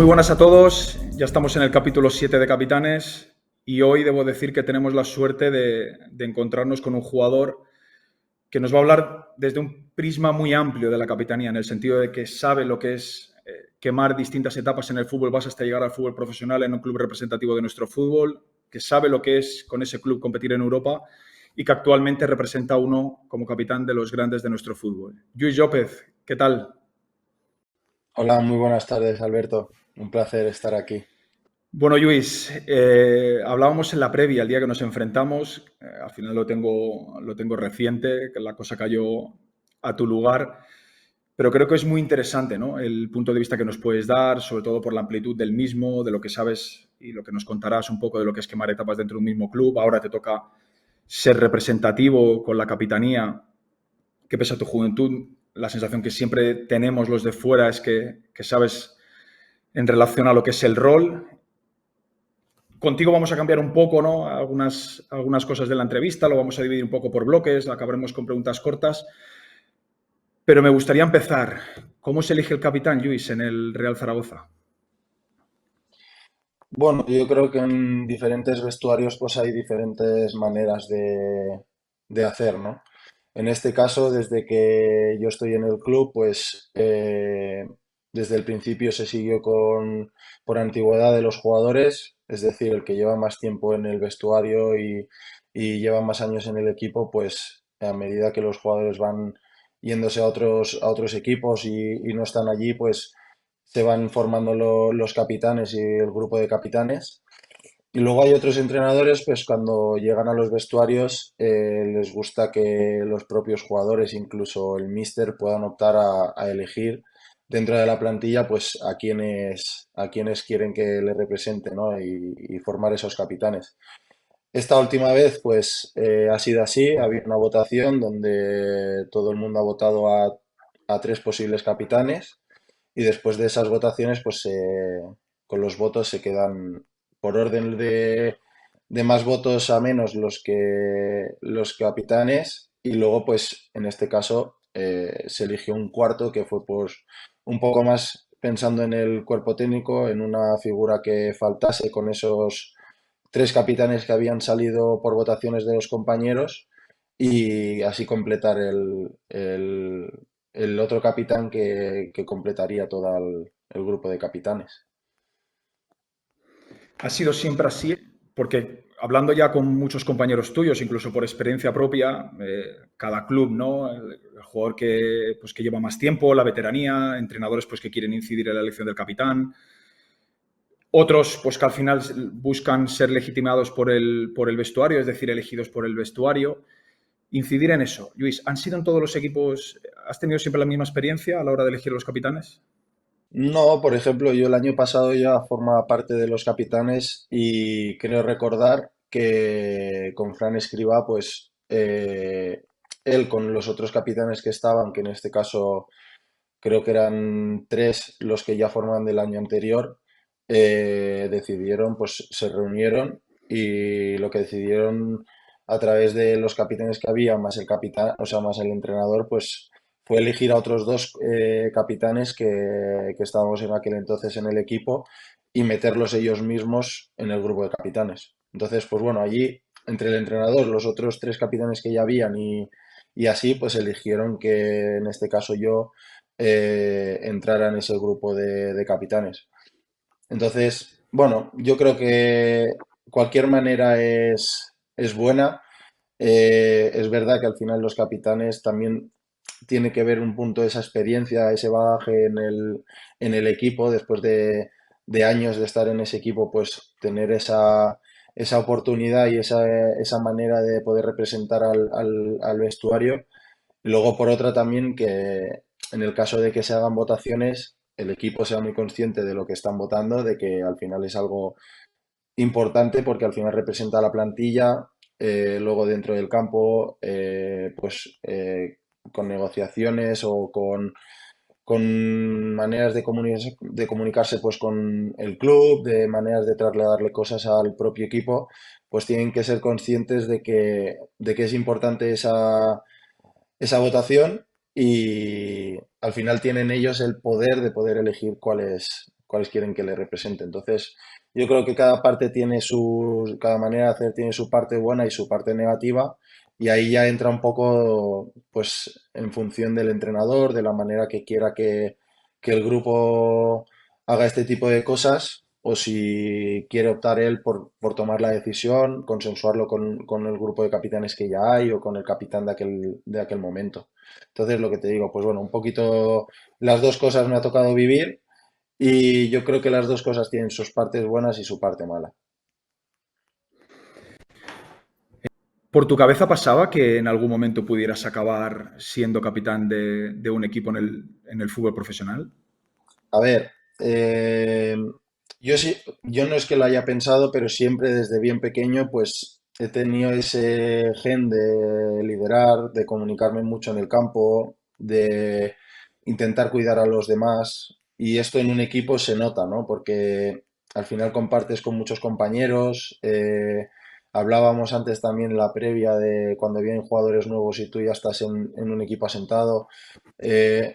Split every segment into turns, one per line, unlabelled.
Muy buenas a todos, ya estamos en el capítulo 7 de Capitanes y hoy debo decir que tenemos la suerte de encontrarnos con un jugador que nos va a hablar desde un prisma muy amplio de la capitanía, en el sentido de que sabe lo que es quemar distintas etapas en el fútbol base hasta llegar al fútbol profesional en un club representativo de nuestro fútbol, que sabe lo que es con ese club competir en Europa y que actualmente representa a uno como capitán de los grandes de nuestro fútbol. Lluís López, ¿qué tal?
Hola, muy buenas tardes, Alberto. Un placer estar aquí.
Bueno, Luis, hablábamos en la previa, el día que nos enfrentamos, al final lo tengo reciente, que la cosa cayó a tu lugar, pero creo que es muy interesante, ¿no? El punto de vista que nos puedes dar, sobre todo por la amplitud del mismo, de lo que sabes y lo que nos contarás un poco de lo que es quemar etapas dentro de un mismo club. Ahora te toca ser representativo con la capitanía, que pese a tu juventud, la sensación que siempre tenemos los de fuera es que sabes en relación a lo que es el rol. Contigo vamos a cambiar un poco, ¿no? Algunas cosas de la entrevista, lo vamos a dividir un poco por bloques, acabaremos con preguntas cortas, pero me gustaría empezar. ¿Cómo se elige el capitán, Luis, en el Real Zaragoza?
Bueno, yo creo que en diferentes vestuarios pues hay diferentes maneras de hacer, ¿no? En este caso, desde que yo estoy en el club, pues desde el principio se siguió por antigüedad de los jugadores, es decir, el que lleva más tiempo en el vestuario y lleva más años en el equipo, pues a medida que los jugadores van yéndose a otros equipos y no están allí, pues se van formando los capitanes y el grupo de capitanes. Y luego hay otros entrenadores, pues cuando llegan a los vestuarios les gusta que los propios jugadores, incluso el míster, puedan optar a elegir dentro de la plantilla, pues a quienes quieren que le represente, ¿no? Y formar esos capitanes. Esta última vez, pues ha sido así. Ha habido una votación donde todo el mundo ha votado a tres posibles capitanes y después de esas votaciones, pues con los votos se quedan por orden de más votos a menos los capitanes y luego, pues en este caso, se eligió un cuarto que fue pues un poco más pensando en el cuerpo técnico, en una figura que faltase con esos tres capitanes que habían salido por votaciones de los compañeros y así completar el otro capitán que completaría todo el grupo de capitanes.
¿Ha sido siempre así? Porque hablando ya con muchos compañeros tuyos, incluso por experiencia propia, cada club, ¿no? El jugador que lleva más tiempo, la veteranía, entrenadores pues, que quieren incidir en la elección del capitán. Otros, pues que al final buscan ser legitimados por el vestuario, es decir, elegidos por el vestuario. Incidir en eso. Luis, ¿han sido en todos los equipos, has tenido siempre la misma experiencia a la hora de elegir los capitanes?
No, por ejemplo, yo el año pasado ya formaba parte de los capitanes y creo recordar que con Fran Escribá, pues él con los otros capitanes que estaban, que en este caso creo que eran tres los que ya forman del año anterior, decidieron, pues se reunieron y lo que decidieron a través de los capitanes que había, más el capitán, o sea, más el entrenador, pues fue elegir a otros dos capitanes que estábamos en aquel entonces en el equipo y meterlos ellos mismos en el grupo de capitanes. Entonces, pues bueno, allí entre el entrenador, los otros tres capitanes que ya habían y así, pues eligieron que en este caso yo entrara en ese grupo de capitanes. Entonces, bueno, yo creo que cualquier manera es buena. Es verdad que al final los capitanes también tiene que ver un punto esa experiencia, ese bagaje en el equipo, después de años de estar en ese equipo, pues tener esa oportunidad y esa manera de poder representar al vestuario. Y luego, por otra, también que en el caso de que se hagan votaciones, el equipo sea muy consciente de lo que están votando, de que al final es algo importante porque al final representa a la plantilla, luego dentro del campo, pues con negociaciones o con maneras de comunicarse pues con el club, de maneras de trasladarle cosas al propio equipo, pues tienen que ser conscientes de que es importante esa votación y al final tienen ellos el poder de poder elegir cuáles quieren que le represente. Entonces, yo creo que cada parte tiene cada manera de hacer tiene su parte buena y su parte negativa, y ahí ya entra un poco, pues, en función del entrenador, de la manera que quiera que el grupo haga este tipo de cosas, o si quiere optar él por tomar la decisión, consensuarlo con el grupo de capitanes que ya hay o con el capitán de aquel momento. Entonces, lo que te digo, pues bueno, un poquito las dos cosas me ha tocado vivir, y yo creo que las dos cosas tienen sus partes buenas y su parte mala.
¿Por tu cabeza pasaba que en algún momento pudieras acabar siendo capitán de un equipo en el fútbol profesional?
A ver, yo sí, yo no es que lo haya pensado, pero siempre desde bien pequeño, pues he tenido ese gen de liderar, de comunicarme mucho en el campo, de intentar cuidar a los demás. Y esto en un equipo se nota, ¿no? Porque al final compartes con muchos compañeros. Hablábamos antes también en la previa de cuando vienen jugadores nuevos y tú ya estás en un equipo asentado.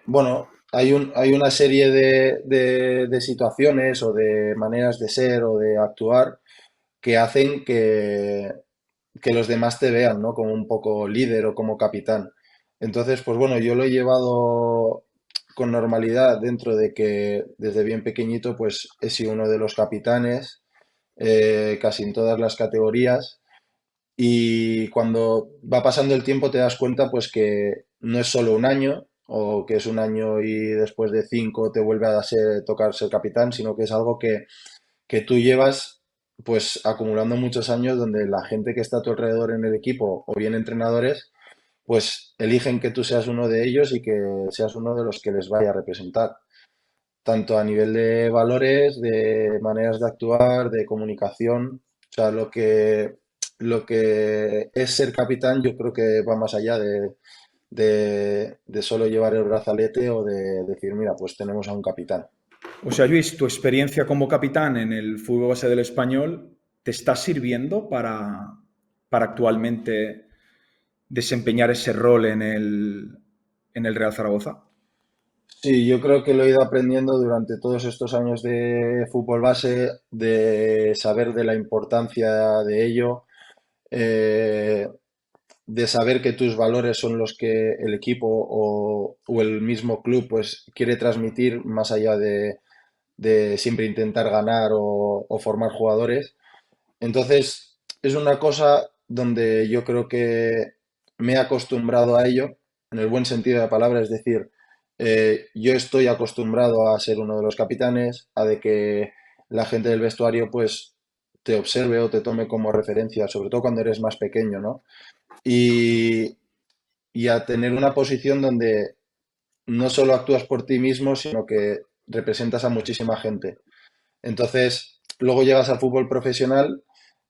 Bueno, hay una serie de situaciones o de maneras de ser o de actuar que hacen que los demás te vean, ¿no? Como un poco líder o como capitán. Entonces, pues bueno, yo lo he llevado con normalidad dentro de que desde bien pequeñito pues he sido uno de los capitanes, casi en todas las categorías, y cuando va pasando el tiempo te das cuenta pues que no es solo un año o que es un año y después de 5 te vuelve a tocar ser capitán, sino que es algo que tú llevas pues acumulando muchos años, donde la gente que está a tu alrededor en el equipo o bien entrenadores pues eligen que tú seas uno de ellos y que seas uno de los que les vaya a representar, tanto a nivel de valores, de maneras de actuar, de comunicación. O sea, lo que es ser capitán yo creo que va más allá de solo llevar el brazalete o de decir, mira, pues tenemos a un capitán.
O sea, Luis, tu experiencia como capitán en el fútbol base del Español te está sirviendo para actualmente desempeñar ese rol en el Real Zaragoza.
Sí, yo creo que lo he ido aprendiendo durante todos estos años de fútbol base, de saber de la importancia de ello, eh, de saber que tus valores son los que el equipo o el mismo club pues quiere transmitir, más allá de siempre intentar ganar o formar jugadores. Entonces, es una cosa donde yo creo que me he acostumbrado a ello, en el buen sentido de la palabra, es decir, yo estoy acostumbrado a ser uno de los capitanes, a de que la gente del vestuario pues te observe o te tome como referencia, sobre todo cuando eres más pequeño, ¿no? Y, y a tener una posición donde no solo actúas por ti mismo, sino que representas a muchísima gente. Entonces, luego llegas al fútbol profesional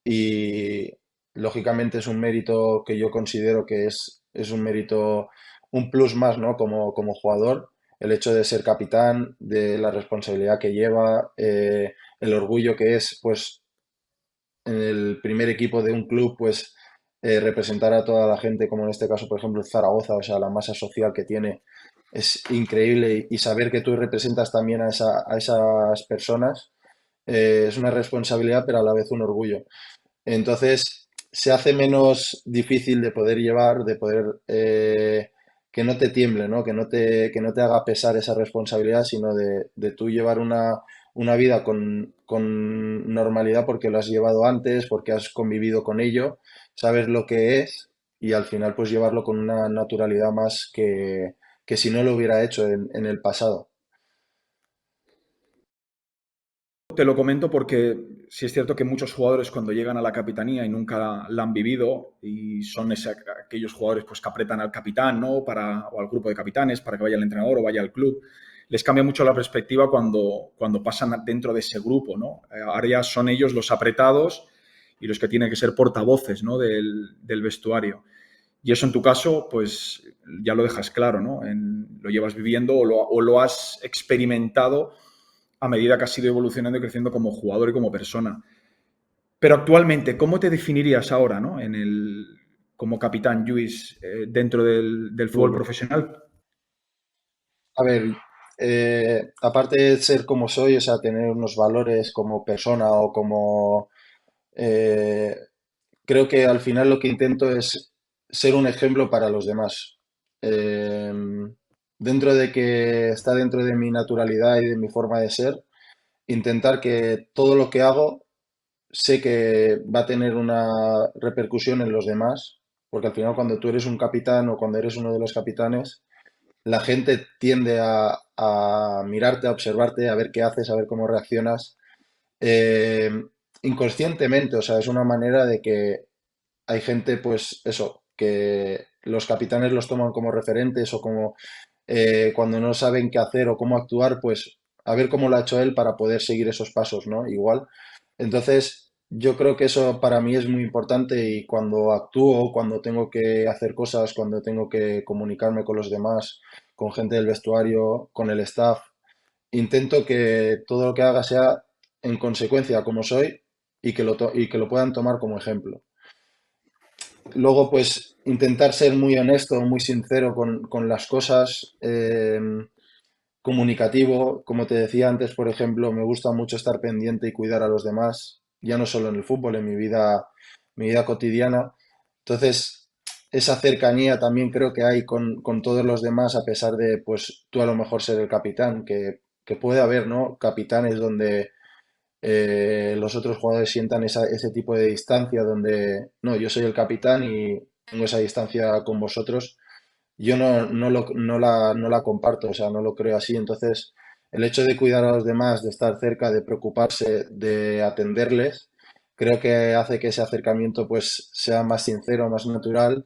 y lógicamente es un mérito que yo considero que es un mérito, un plus más, ¿no? Como jugador, el hecho de ser capitán, de la responsabilidad que lleva, el orgullo que es, pues, en el primer equipo de un club, pues, representar a toda la gente, como en este caso, por ejemplo, el Zaragoza, o sea, la masa social que tiene es increíble, y saber que tú representas también a esas personas es una responsabilidad, pero a la vez un orgullo. Entonces, se hace menos difícil de poder llevar, de poder que no te tiemble, ¿no? Que no te haga pesar esa responsabilidad, sino de tú llevar una vida con normalidad porque lo has llevado antes, porque has convivido con ello, sabes lo que es, y al final pues llevarlo con una naturalidad más que si no lo hubiera hecho en el pasado.
Te lo comento porque sí es cierto que muchos jugadores cuando llegan a la capitanía y nunca la han vivido y son aquellos jugadores pues, que apretan al capitán, ¿no? O al grupo de capitanes para que vaya el entrenador o vaya al club, les cambia mucho la perspectiva cuando pasan dentro de ese grupo, ¿no? Ahora ya son ellos los apretados y los que tienen que ser portavoces, ¿no? del vestuario. Y eso en tu caso, pues ya lo dejas claro, ¿no? Lo llevas viviendo o lo has experimentado a medida que has ido evolucionando y creciendo como jugador y como persona. Pero actualmente, ¿cómo te definirías ahora, ¿no? Como capitán, Luis, dentro del fútbol
Mm.
profesional?
A ver, aparte de ser como soy, o sea, tener unos valores como persona o como... eh, creo que al final lo que intento es ser un ejemplo para los demás. Eh, Dentro de que está dentro de mi naturalidad y de mi forma de ser, intentar que todo lo que hago sé que va a tener una repercusión en los demás, porque al final cuando tú eres un capitán o cuando eres uno de los capitanes, la gente tiende a mirarte, a observarte, a ver qué haces, a ver cómo reaccionas, eh, inconscientemente, o sea, es una manera de que hay gente, pues eso, que los capitanes los toman como referentes o como cuando no saben qué hacer o cómo actuar, pues a ver cómo lo ha hecho él para poder seguir esos pasos, ¿no? Igual. Entonces, yo creo que eso para mí es muy importante y cuando actúo, cuando tengo que hacer cosas, cuando tengo que comunicarme con los demás, con gente del vestuario, con el staff, intento que todo lo que haga sea en consecuencia como soy y que y que lo puedan tomar como ejemplo. Luego, pues, intentar ser muy honesto, muy sincero con las cosas, comunicativo. Como te decía antes, por ejemplo, me gusta mucho estar pendiente y cuidar a los demás, ya no solo en el fútbol, en mi vida cotidiana. Entonces, esa cercanía también creo que hay con todos los demás, a pesar de, pues, tú a lo mejor ser el capitán, que puede haber, ¿no? Capitanes donde los otros jugadores sientan ese tipo de distancia donde, no, yo soy el capitán y tengo esa distancia con vosotros. Yo no la comparto, o sea, no lo creo así. Entonces, el hecho de cuidar a los demás, de estar cerca, de preocuparse, de atenderles, creo que hace que ese acercamiento pues sea más sincero, más natural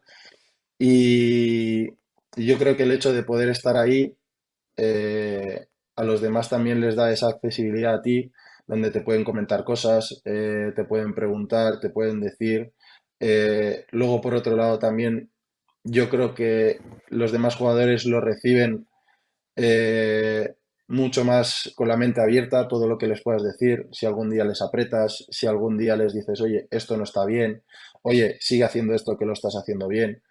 y yo creo que el hecho de poder estar ahí a los demás también les da esa accesibilidad a ti, donde te pueden comentar cosas, te pueden preguntar, te pueden decir. Luego, por otro lado, también yo creo que los demás jugadores lo reciben eh, mucho más con la mente abierta, todo lo que les puedas decir. Si algún día les apretas, si algún día les dices, oye, esto no está bien, oye, sigue haciendo esto que lo estás haciendo bien.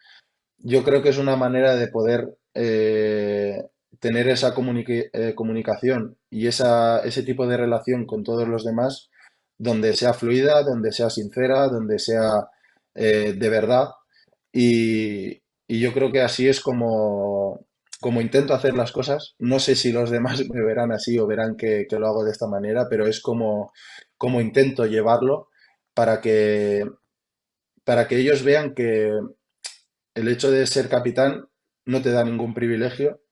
Yo creo que es una manera de poder tener esa comunicación y ese tipo de relación con todos los demás, donde sea fluida, donde sea sincera, donde sea de verdad. Y yo creo que así es como intento hacer las cosas. No sé si los demás me verán así o verán que lo hago de esta manera, pero es como intento llevarlo para para que ellos vean que el hecho de ser capitán no te da ningún privilegio,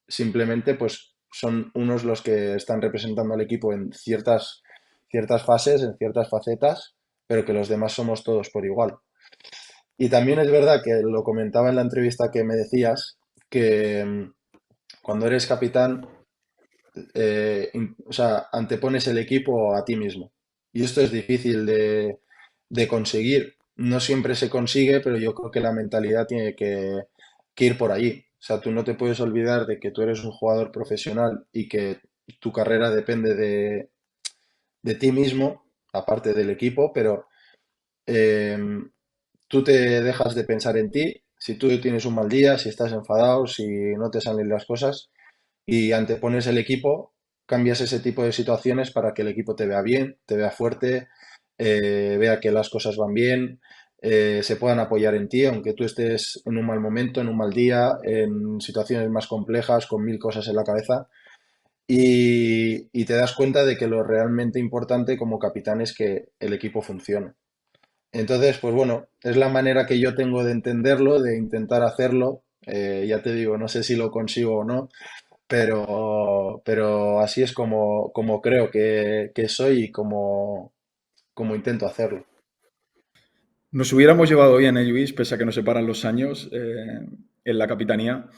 simplemente pues son unos los que están representando al equipo en ciertas fases, en ciertas facetas, pero que los demás somos todos por igual. Y también es verdad que lo comentaba en la entrevista que me decías, que cuando eres capitán, o sea, antepones el equipo a ti mismo. Y esto es difícil de conseguir. No siempre se consigue, pero yo creo que la mentalidad tiene que ir por allí. O sea, tú no te puedes olvidar de que tú eres un jugador profesional y que tu carrera depende de ti mismo, aparte del equipo, pero eh, tú te dejas de pensar en ti. Si tú tienes un mal día, si estás enfadado, si no te salen las cosas, y antepones el equipo, cambias ese tipo de situaciones para que el equipo te vea bien, te vea fuerte, vea que las cosas van bien, se puedan apoyar en ti, aunque tú estés en un mal momento, en un mal día, en situaciones más complejas, con mil cosas en la cabeza. Y te das cuenta de que lo realmente importante como capitán es que el equipo funcione. Entonces, pues bueno, es la manera que yo tengo de entenderlo, de intentar hacerlo. Ya te digo, no sé si lo consigo o no, pero así es como creo que soy y como intento hacerlo.
Nos hubiéramos llevado bien, Luis, pese a que nos separan los años en la capitanía.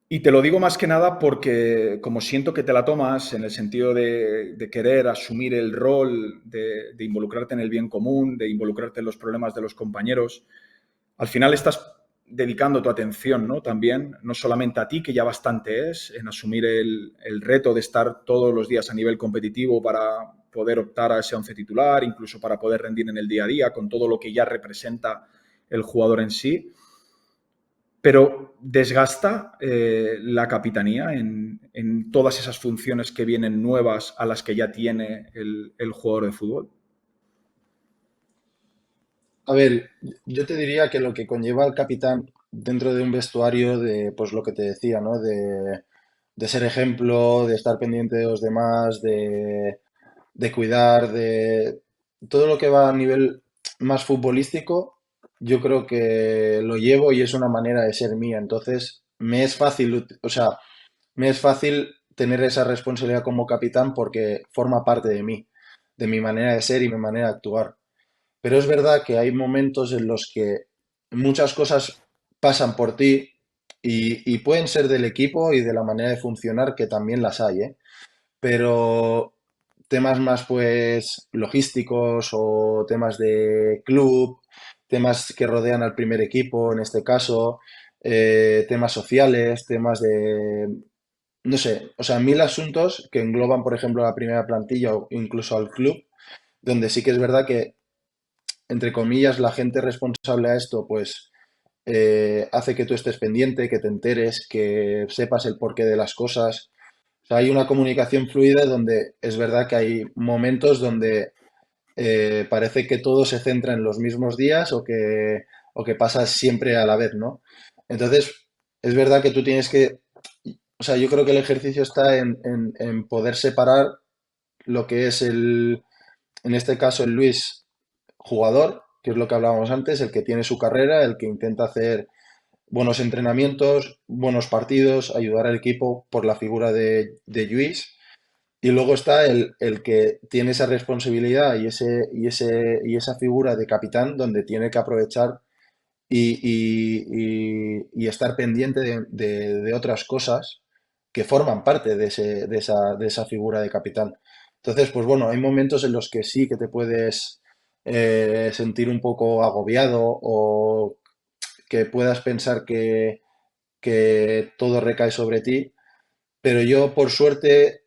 Y te lo digo más que nada porque como siento que te la tomas en el sentido de querer asumir el rol, de involucrarte en el bien común, de involucrarte en los problemas de los compañeros, al final estás dedicando tu atención, ¿no? También, no solamente a ti, que ya bastante es, en asumir el reto de estar todos los días a nivel competitivo para poder optar a ese once titular, incluso para poder rendir en el día a día, con todo lo que ya representa el jugador en sí, pero desgasta la capitanía en todas esas funciones que vienen nuevas a las que ya tiene el jugador de fútbol.
A ver, yo te diría que lo que conlleva el capitán dentro de un vestuario de, pues lo que te decía, ¿no? De ser ejemplo, de estar pendiente de los demás, de cuidar, de todo lo que va a nivel más futbolístico, yo creo que lo llevo y es una manera de ser mía. Entonces, me es fácil, o sea, me es fácil tener esa responsabilidad como capitán porque forma parte de mi manera de ser y mi manera de actuar. Pero es verdad que hay momentos en los que muchas cosas pasan por ti y pueden ser del equipo y de la manera de funcionar, que también las hay, ¿eh? Pero temas más pues logísticos o temas de club, temas que rodean al primer equipo en este caso, temas sociales, temas de, no sé, o sea, mil asuntos que engloban, por ejemplo, a la primera plantilla o incluso al club, donde sí que es verdad que, entre comillas, la gente responsable a esto, pues hace que tú estés pendiente, que te enteres, que sepas el porqué de las cosas. O sea, hay una comunicación fluida donde es verdad que hay momentos donde parece que todo se centra en los mismos días o que pasa siempre a la vez, ¿no? Entonces, es verdad que tú tienes que, o sea, yo creo que el ejercicio está en poder separar lo que es en este caso, el Luis jugador, que es lo que hablábamos antes, el que tiene su carrera, el que intenta hacer buenos entrenamientos, buenos partidos, ayudar al equipo por la figura de Luis. Y luego está el que tiene esa responsabilidad y esa figura de capitán donde tiene que aprovechar y estar pendiente de otras cosas que forman parte de esa figura de capitán. Entonces, pues bueno, hay momentos en los que sí que te puedes sentir un poco agobiado o que puedas pensar que todo recae sobre ti, pero yo, por suerte,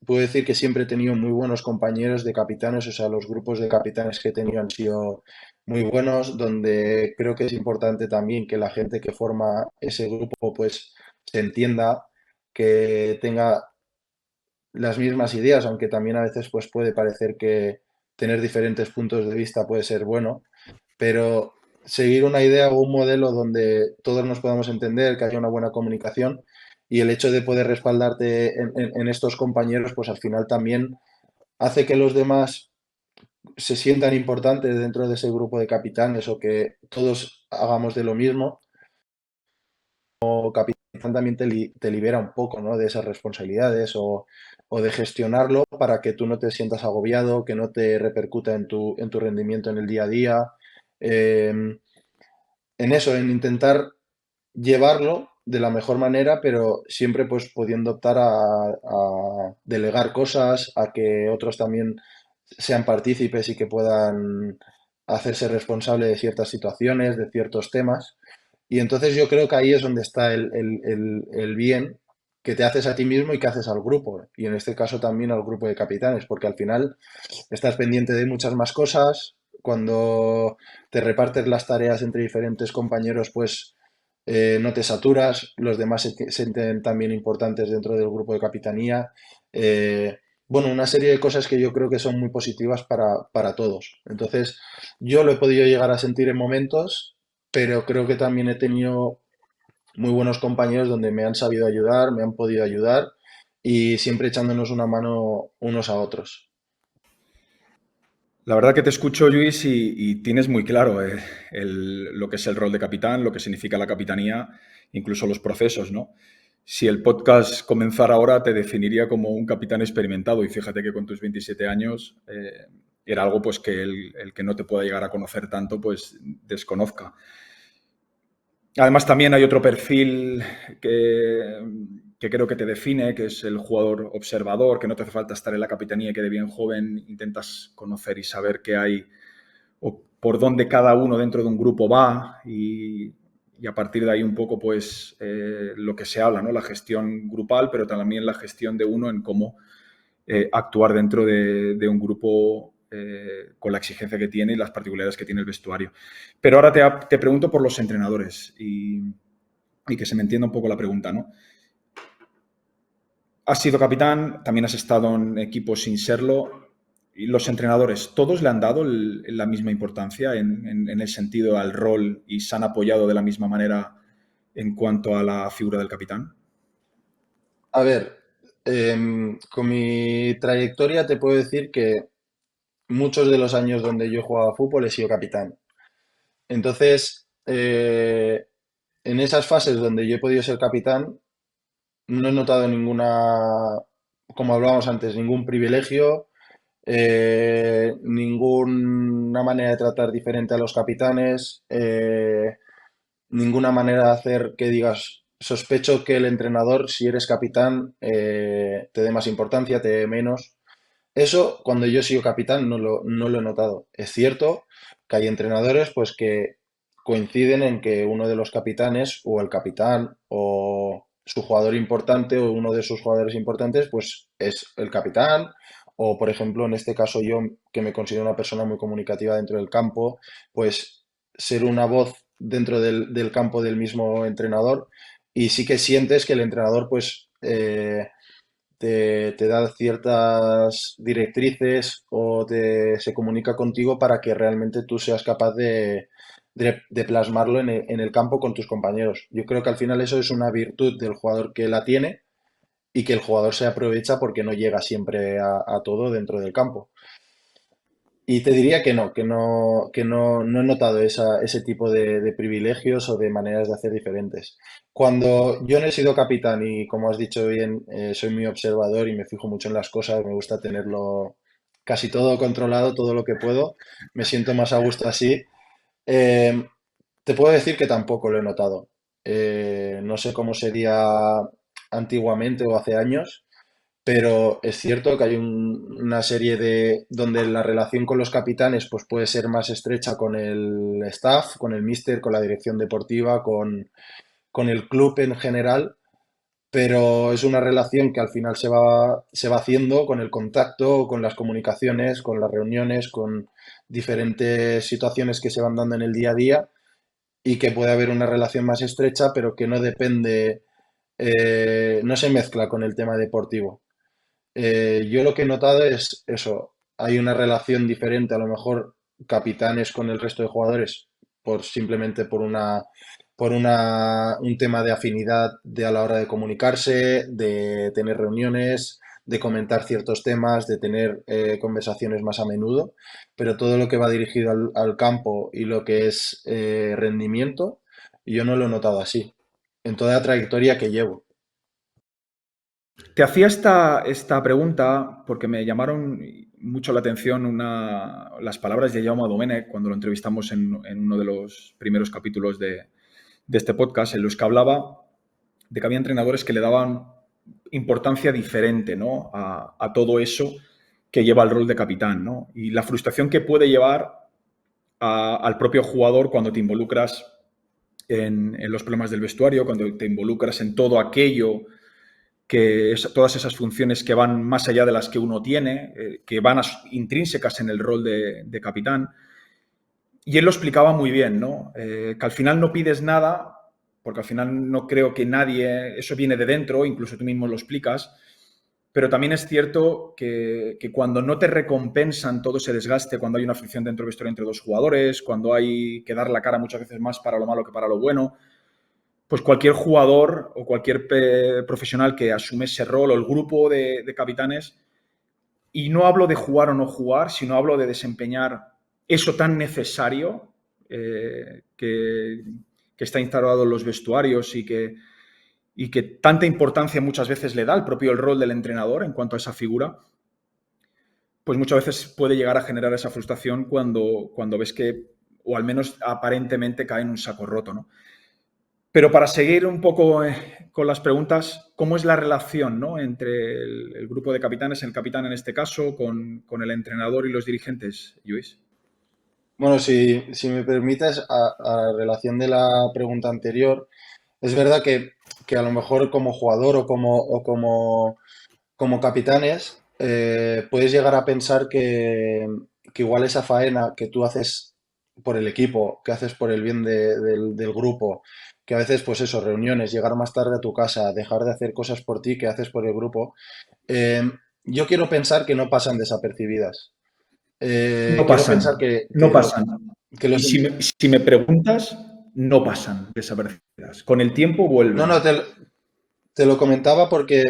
puedo decir que siempre he tenido muy buenos compañeros de capitanes, o sea, los grupos de capitanes que he tenido han sido muy buenos, donde creo que es importante también que la gente que forma ese grupo, pues, se entienda, que tenga las mismas ideas, aunque también a veces, pues, puede parecer que tener diferentes puntos de vista puede ser bueno, pero seguir una idea o un modelo donde todos nos podamos entender, que haya una buena comunicación y el hecho de poder respaldarte en estos compañeros, pues al final también hace que los demás se sientan importantes dentro de ese grupo de capitanes o que todos hagamos de lo mismo. Como capitán también te libera un poco, ¿no? De esas responsabilidades o de gestionarlo para que tú no te sientas agobiado, que no te repercuta en tu rendimiento en el día a día. Eh, en eso, en intentar llevarlo de la mejor manera, pero siempre pues pudiendo optar a delegar cosas, a que otros también sean partícipes y que puedan hacerse responsable de ciertas situaciones, de ciertos temas. Y entonces yo creo que ahí es donde está el bien que te haces a ti mismo y que haces al grupo. Y en este caso también al grupo de capitanes, porque al final estás pendiente de muchas más cosas. Cuando te repartes las tareas entre diferentes compañeros, pues no te saturas, los demás se sienten también importantes dentro del grupo de capitanía. Eh, bueno, una serie de cosas que yo creo que son muy positivas para todos. Entonces, yo lo he podido llegar a sentir en momentos, pero creo que también he tenido muy buenos compañeros donde me han sabido ayudar, me han podido ayudar y siempre echándonos una mano unos a otros.
La verdad que te escucho, Luis, y tienes muy claro lo que es el rol de capitán, lo que significa la capitanía, incluso los procesos, ¿no? Si el podcast comenzara ahora, te definiría como un capitán experimentado y fíjate que con tus 27 años era algo pues que el que no te pueda llegar a conocer tanto, pues desconozca. Además, también hay otro perfil que creo que te define, que es el jugador observador, que no te hace falta estar en la capitanía y que de bien joven intentas conocer y saber qué hay o por dónde cada uno dentro de un grupo va y a partir de ahí un poco pues lo que se habla, ¿no? La gestión grupal, pero también la gestión de uno en cómo actuar dentro de un grupo con la exigencia que tiene y las particularidades que tiene el vestuario. Pero ahora te pregunto por los entrenadores y que se me entienda un poco la pregunta, ¿no? Has sido capitán, también has estado en equipos sin serlo. ¿Y los entrenadores, todos le han dado la misma importancia en el sentido al rol y se han apoyado de la misma manera en cuanto a la figura del capitán?
A ver, con mi trayectoria te puedo decir que muchos de los años donde yo he jugado a fútbol he sido capitán. Entonces, en esas fases donde yo he podido ser capitán, no he notado ninguna, como hablábamos antes, ningún privilegio, ninguna manera de tratar diferente a los capitanes, ninguna manera de hacer que digas, sospecho que el entrenador, si eres capitán, te dé más importancia, te dé menos. Eso, cuando yo he sido capitán, no lo he notado. Es cierto que hay entrenadores pues que coinciden en que uno de los capitanes o el capitán o su jugador importante o uno de sus jugadores importantes pues es el capitán o por ejemplo en este caso yo que me considero una persona muy comunicativa dentro del campo pues ser una voz dentro del campo del mismo entrenador y sí que sientes que el entrenador pues te da ciertas directrices o se comunica contigo para que realmente tú seas capaz de plasmarlo en el campo con tus compañeros. Yo creo que al final eso es una virtud del jugador que la tiene y que el jugador se aprovecha porque no llega siempre a todo dentro del campo. Y te diría que no he notado ese tipo de privilegios o de maneras de hacer diferentes. Cuando yo no he sido capitán y, como has dicho bien, soy muy observador y me fijo mucho en las cosas, me gusta tenerlo casi todo controlado, todo lo que puedo, me siento más a gusto así. Eh, Te puedo decir que tampoco lo he notado. No sé cómo sería antiguamente o hace años, pero es cierto que hay una serie de donde la relación con los capitanes pues puede ser más estrecha con el staff, con el míster, con la dirección deportiva, con el club en general, pero es una relación que al final se va haciendo con el contacto, con las comunicaciones, con las reuniones, con diferentes situaciones que se van dando en el día a día y que puede haber una relación más estrecha, pero que no depende, no se mezcla con el tema deportivo. Yo lo que he notado es eso, hay una relación diferente, a lo mejor capitanes con el resto de jugadores, simplemente un tema de afinidad a la hora de comunicarse, de tener reuniones, de comentar ciertos temas, de tener conversaciones más a menudo, pero todo lo que va dirigido al campo y lo que es rendimiento, yo no lo he notado así, en toda la trayectoria que llevo.
Te hacía esta pregunta porque me llamaron mucho la atención las palabras de Jaume Domènech cuando lo entrevistamos en uno de los primeros capítulos de este podcast, en los que hablaba de que había entrenadores que le daban importancia diferente, ¿no? a todo eso que lleva el rol de capitán, ¿no? Y la frustración que puede llevar al propio jugador cuando te involucras en los problemas del vestuario, cuando te involucras en todo aquello todas esas funciones que van más allá de las que uno tiene, que van intrínsecas en el rol de capitán. Y él lo explicaba muy bien, ¿no? Que al final no pides nada, porque al final no creo que nadie, eso viene de dentro, incluso tú mismo lo explicas, pero también es cierto que cuando no te recompensan todo ese desgaste, cuando hay una fricción dentro del vestuario entre dos jugadores, cuando hay que dar la cara muchas veces más para lo malo que para lo bueno, pues cualquier jugador o cualquier profesional que asume ese rol o el grupo de capitanes, y no hablo de jugar o no jugar, sino hablo de desempeñar eso tan necesario que está instalado en los vestuarios y que tanta importancia muchas veces le da el rol del entrenador en cuanto a esa figura, pues muchas veces puede llegar a generar esa frustración cuando ves que, o al menos aparentemente, cae en un saco roto, ¿no? Pero para seguir un poco con las preguntas, ¿cómo es la relación, ¿no? entre el grupo de capitanes, el capitán en este caso, con el entrenador y los dirigentes, Luis?
Bueno, si me permites, a relación de la pregunta anterior, es verdad que a lo mejor como jugador o como capitanes puedes llegar a pensar que igual esa faena que tú haces por el equipo, que haces por el bien del grupo, que a veces, pues eso, reuniones, llegar más tarde a tu casa, dejar de hacer cosas por ti que haces por el grupo, eh, yo quiero pensar que no pasan desapercibidas.
No
Quiero
pasan,
pensar que,
no pasan.
que
Y
los...
si me preguntas, no pasan desapercibidas. Con el tiempo
No, no,
vuelven.
te lo comentaba porque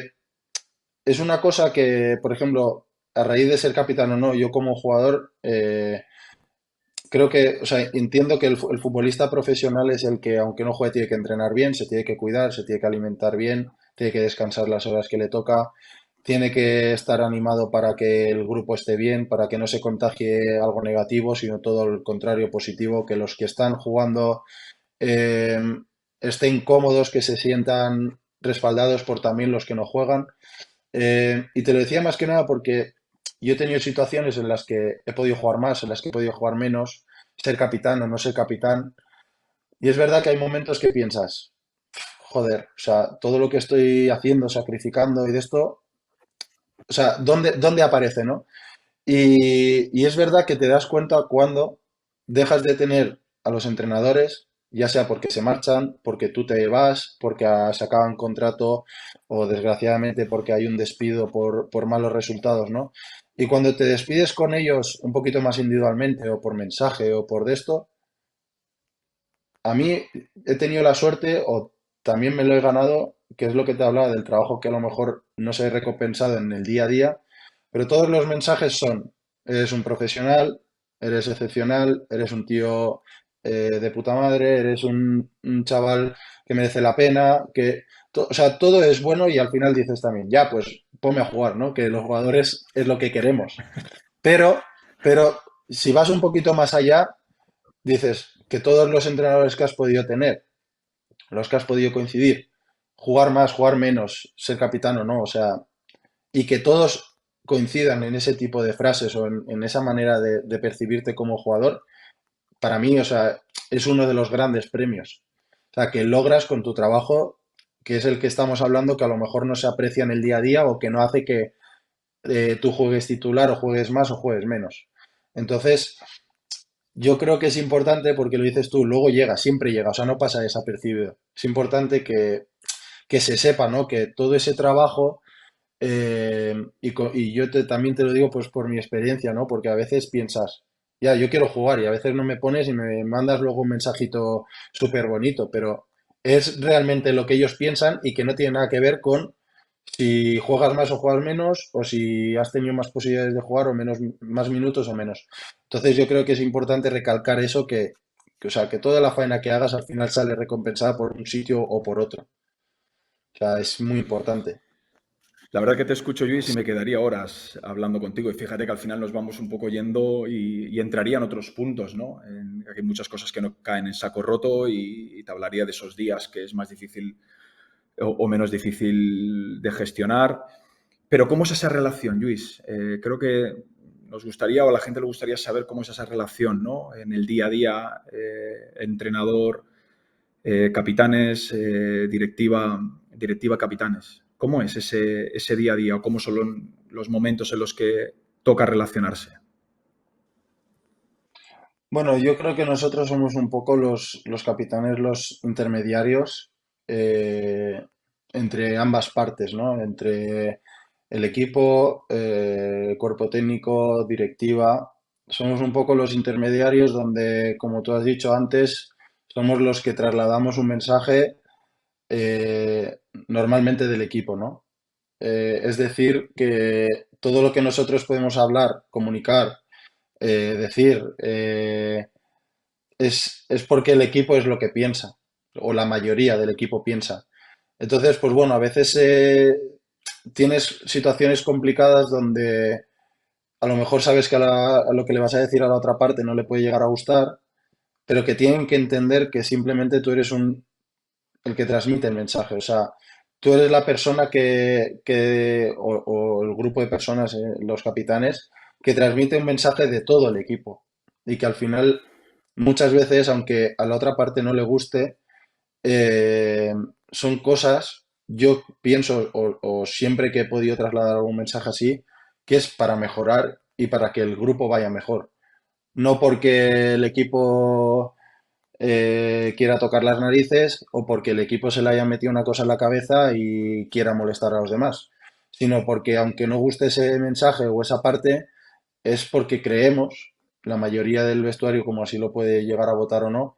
es una cosa que, por ejemplo, a raíz de ser capitán o no, yo como jugador, creo que, o sea, entiendo que el futbolista profesional es el que, aunque no juegue, tiene que entrenar bien, se tiene que cuidar, se tiene que alimentar bien, tiene que descansar las horas que le toca, tiene que estar animado para que el grupo esté bien, para que no se contagie algo negativo, sino todo el contrario positivo, que los que están jugando eh, estén cómodos, que se sientan respaldados por también los que no juegan. Y te lo decía más que nada porque yo he tenido situaciones en las que he podido jugar más, en las que he podido jugar menos, ser capitán o no ser capitán. Y es verdad que hay momentos que piensas, joder, o sea, todo lo que estoy haciendo, sacrificando y de esto, o sea, ¿dónde aparece, no? Y es verdad que te das cuenta cuando dejas de tener a los entrenadores, ya sea porque se marchan, porque tú te vas, porque se acaba un contrato o desgraciadamente porque hay un despido por malos resultados, ¿no? Y cuando te despides con ellos un poquito más individualmente o por mensaje o por de esto, a mí he tenido la suerte o también me lo he ganado, que es lo que te hablaba del trabajo que a lo mejor no se ha recompensado en el día a día, pero todos los mensajes son, eres un profesional, eres excepcional, eres un tío de puta madre, eres un chaval que merece la pena, o sea, todo es bueno y al final dices también, ya, pues ponme a jugar, ¿no? Que los jugadores es lo que queremos. Pero, pero si vas un poquito más allá, dices que todos los entrenadores que has podido tener, los que has podido coincidir, jugar más, jugar menos, ser capitán o no, o sea, y que todos coincidan en ese tipo de frases o en esa manera de percibirte como jugador, para mí, o sea, es uno de los grandes premios. O sea, que logras con tu trabajo, que es el que estamos hablando, que a lo mejor no se aprecia en el día a día o que no hace que tú juegues titular o juegues más o juegues menos. Entonces, yo creo que es importante porque lo dices tú, luego llega, siempre llega, o sea, no pasa desapercibido. Es importante que se sepa, ¿no? Que todo ese trabajo, y yo también te lo digo pues por mi experiencia, ¿no? Porque a veces piensas, ya, yo quiero jugar y a veces no me pones y me mandas luego un mensajito súper bonito, pero es realmente lo que ellos piensan y que no tiene nada que ver con si juegas más o juegas menos, o si has tenido más posibilidades de jugar o menos, más minutos o menos. Entonces yo creo que es importante recalcar eso o sea, que toda la faena que hagas al final sale recompensada por un sitio o por otro. O sea, es muy importante.
La verdad que te escucho, Luis, y me quedaría horas hablando contigo. Y fíjate que al final nos vamos un poco yendo y entrarían otros puntos, ¿no? Hay muchas cosas que no caen en saco roto y te hablaría de esos días que es más difícil o menos difícil de gestionar. Pero ¿cómo es esa relación, Luis? Creo que nos gustaría o a la gente le gustaría saber cómo es esa relación, ¿no? En el día a día, entrenador, capitanes, directiva, capitanes. ¿Cómo es ese día a día o cómo son los momentos en los que toca relacionarse?
Bueno, yo creo que nosotros somos un poco los capitanes, los intermediarios eh, entre ambas partes, ¿no? Entre el equipo, cuerpo técnico, directiva. Somos un poco los intermediarios donde, como tú has dicho antes, somos los que trasladamos un mensaje normalmente del equipo, ¿no? Es decir, que todo lo que nosotros podemos hablar, comunicar, decir, es porque el equipo es lo que piensa, o la mayoría del equipo piensa. Entonces, pues bueno, a veces tienes situaciones complicadas donde a lo mejor sabes que a lo que le vas a decir a la otra parte no le puede llegar a gustar, pero que tienen que entender que simplemente tú eres el que transmite el mensaje. O sea, tú eres la persona o el grupo de personas, los capitanes, que transmite un mensaje de todo el equipo. Y que al final, muchas veces, aunque a la otra parte no le guste, eh, son cosas, yo pienso, o siempre que he podido trasladar algún mensaje así, que es para mejorar y para que el grupo vaya mejor. no porque el equipo quiera tocar las narices o porque el equipo se le haya metido una cosa en la cabeza y quiera molestar a los demás, sino porque aunque no guste ese mensaje o esa parte, es porque creemos, la mayoría del vestuario, como así lo puede llegar a votar o no,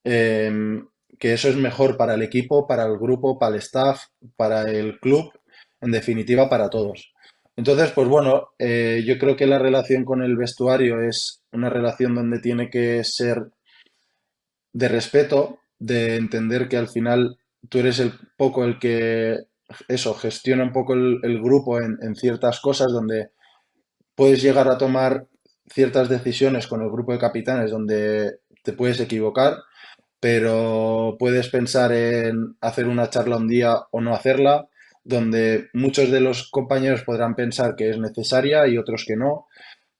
eh, que eso es mejor para el equipo, para el grupo, para el staff, para el club, en definitiva para todos. Entonces, pues bueno, yo creo que la relación con el vestuario es una relación donde tiene que ser de respeto, de entender que al final tú eres el poco el que eso gestiona un poco el grupo en ciertas cosas donde puedes llegar a tomar ciertas decisiones con el grupo de capitanes donde te puedes equivocar, pero puedes pensar en hacer una charla un día o no hacerla, donde muchos de los compañeros podrán pensar que es necesaria y otros que no,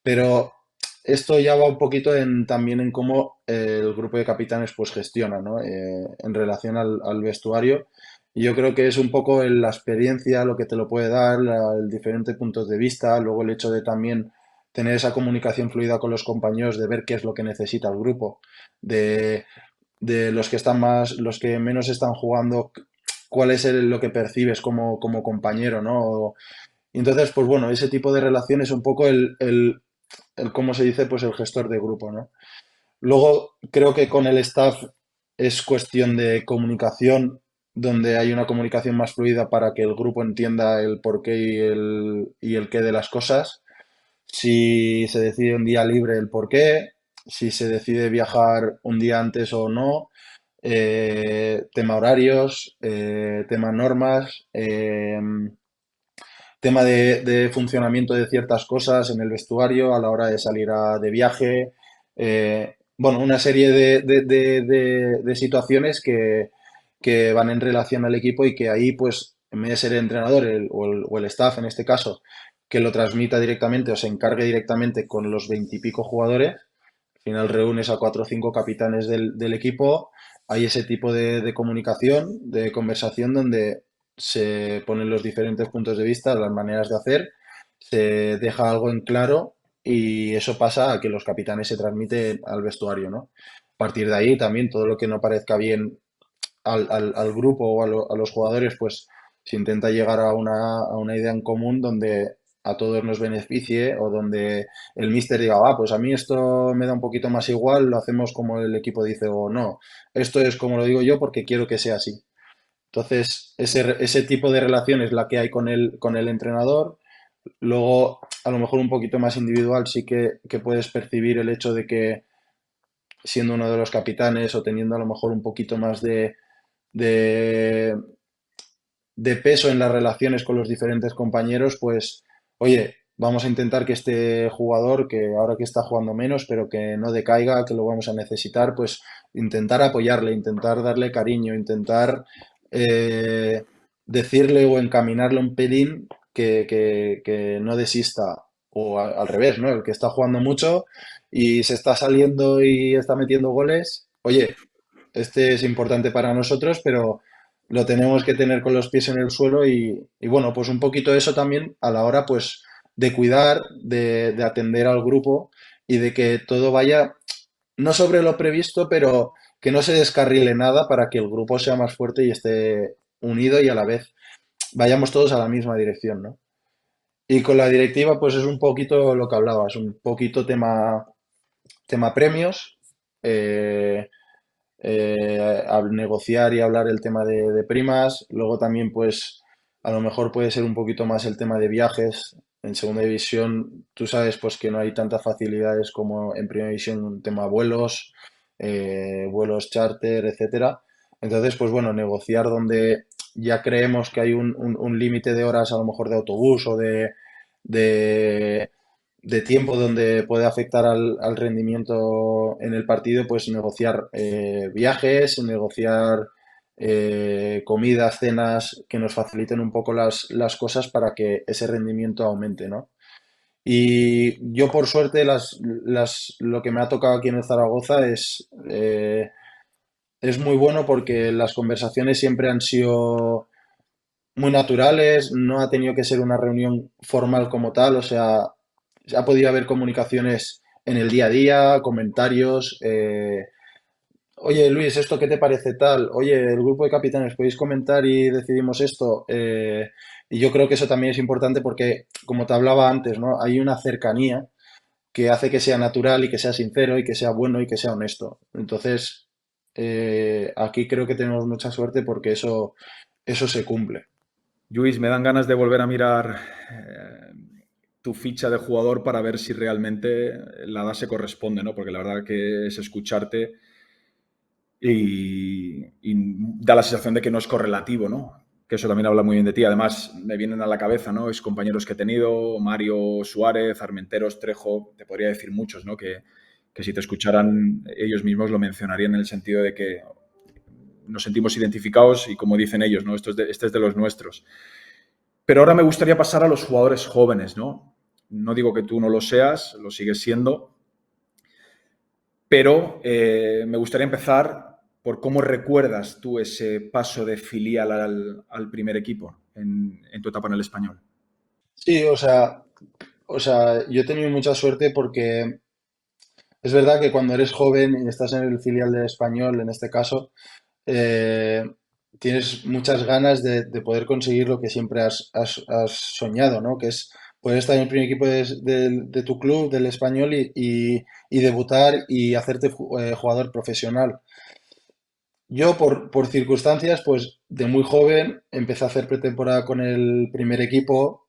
pero esto ya va un poquito también en cómo el grupo de capitanes pues gestiona, ¿no? En relación al vestuario. Y yo creo que es un poco la experiencia lo que te lo puede dar, el diferentes puntos de vista, luego el hecho de también tener esa comunicación fluida con los compañeros, de ver qué es lo que necesita el grupo, de, de los que están más, los que menos están jugando, cuál es lo que percibes como compañero, ¿no? Y entonces, pues bueno, ese tipo de relación es un poco ¿cómo se dice? Pues el gestor de grupo, ¿no? Luego, creo que con el staff es cuestión de comunicación, donde hay una comunicación más fluida para que el grupo entienda el porqué y el qué de las cosas. Si se decide un día libre, el porqué. Si se decide viajar un día antes o no. Tema horarios, tema normas. Tema de funcionamiento de ciertas cosas en el vestuario a la hora de salir de viaje. Bueno, una serie de situaciones que van en relación al equipo y que ahí, pues, en vez de ser el entrenador o el staff, en este caso, que lo transmita directamente o se encargue directamente con los veintipico jugadores, al final reúnes a cuatro o cinco capitanes del equipo, hay ese tipo de comunicación, de conversación donde se ponen los diferentes puntos de vista, las maneras de hacer, se deja algo en claro y eso pasa a que los capitanes se transmiten al vestuario, ¿no? A partir de ahí también todo lo que no parezca bien al grupo o a los jugadores, pues se intenta llegar a una idea en común donde a todos nos beneficie o donde el míster diga, pues a mí esto me da un poquito más igual, lo hacemos como el equipo dice o no, esto es como lo digo yo porque quiero que sea así. Entonces, ese tipo de relación es la que hay con el entrenador. Luego, a lo mejor un poquito más individual, sí que puedes percibir el hecho de que siendo uno de los capitanes o teniendo a lo mejor un poquito más de, de peso en las relaciones con los diferentes compañeros, pues, oye, vamos a intentar que este jugador, que ahora que está jugando menos, pero que no decaiga, que lo vamos a necesitar, pues intentar apoyarle, intentar darle cariño, intentar eh, decirle o encaminarle un pelín que no desista, o al revés, ¿no? El que está jugando mucho y se está saliendo y está metiendo goles, oye, este es importante para nosotros, pero lo tenemos que tener con los pies en el suelo y bueno, pues un poquito eso también a la hora pues de cuidar, de atender al grupo y de que todo vaya, no sobre lo previsto, pero que no se descarrile nada para que el grupo sea más fuerte y esté unido y a la vez vayamos todos a la misma dirección, ¿no? Y con la directiva pues es un poquito lo que hablabas, un poquito tema premios. eh, a negociar y hablar el tema de primas. Luego también, pues, a lo mejor puede ser un poquito más el tema de viajes. En segunda división, tú sabes, pues, que no hay tantas facilidades como en primera división, un tema vuelos, vuelos charter, etcétera. Entonces, pues bueno, negociar donde ya creemos que hay un límite de horas, a lo mejor de autobús o de, de tiempo donde puede afectar al rendimiento en el partido, pues negociar viajes, negociar comidas, cenas que nos faciliten un poco las cosas para que ese rendimiento aumente, ¿no? Y yo por suerte lo que me ha tocado aquí en el Zaragoza es muy bueno porque las conversaciones siempre han sido muy naturales, no ha tenido que ser una reunión formal como tal, o sea, ha podido haber comunicaciones en el día a día, comentarios. Oye, Luis, ¿esto qué te parece tal? Oye, el grupo de capitanes, ¿podéis comentar y decidimos esto? Y yo creo que eso también es importante porque, como te hablaba antes, ¿no? Hay una cercanía que hace que sea natural y que sea sincero y que sea bueno y que sea honesto. Entonces, aquí creo que tenemos mucha suerte porque eso se cumple.
Luis, me dan ganas de volver a mirar tu ficha de jugador para ver si realmente la edad se corresponde, ¿no? Porque la verdad que es escucharte y da la sensación de que no es correlativo, ¿no? Que eso también habla muy bien de ti. Además, me vienen a la cabeza, ¿no? Es compañeros que he tenido, Mario Suárez, Armenteros, Trejo, te podría decir muchos, ¿no? Que si te escucharan ellos mismos lo mencionarían en el sentido de que nos sentimos identificados y como dicen ellos, ¿no? Este es de los nuestros. Pero ahora me gustaría pasar a los jugadores jóvenes, ¿no? No digo que tú no lo seas, lo sigues siendo, pero me gustaría empezar por cómo recuerdas tú ese paso de filial al primer equipo en tu etapa en el español.
Sí, yo he tenido mucha suerte porque es verdad que cuando eres joven y estás en el filial del Español, en este caso, eh, tienes muchas ganas de poder conseguir lo que siempre has soñado, ¿no? Que es poder estar en el primer equipo de tu club, del Español, y debutar y hacerte jugador profesional. Yo, por circunstancias, pues de muy joven empecé a hacer pretemporada con el primer equipo,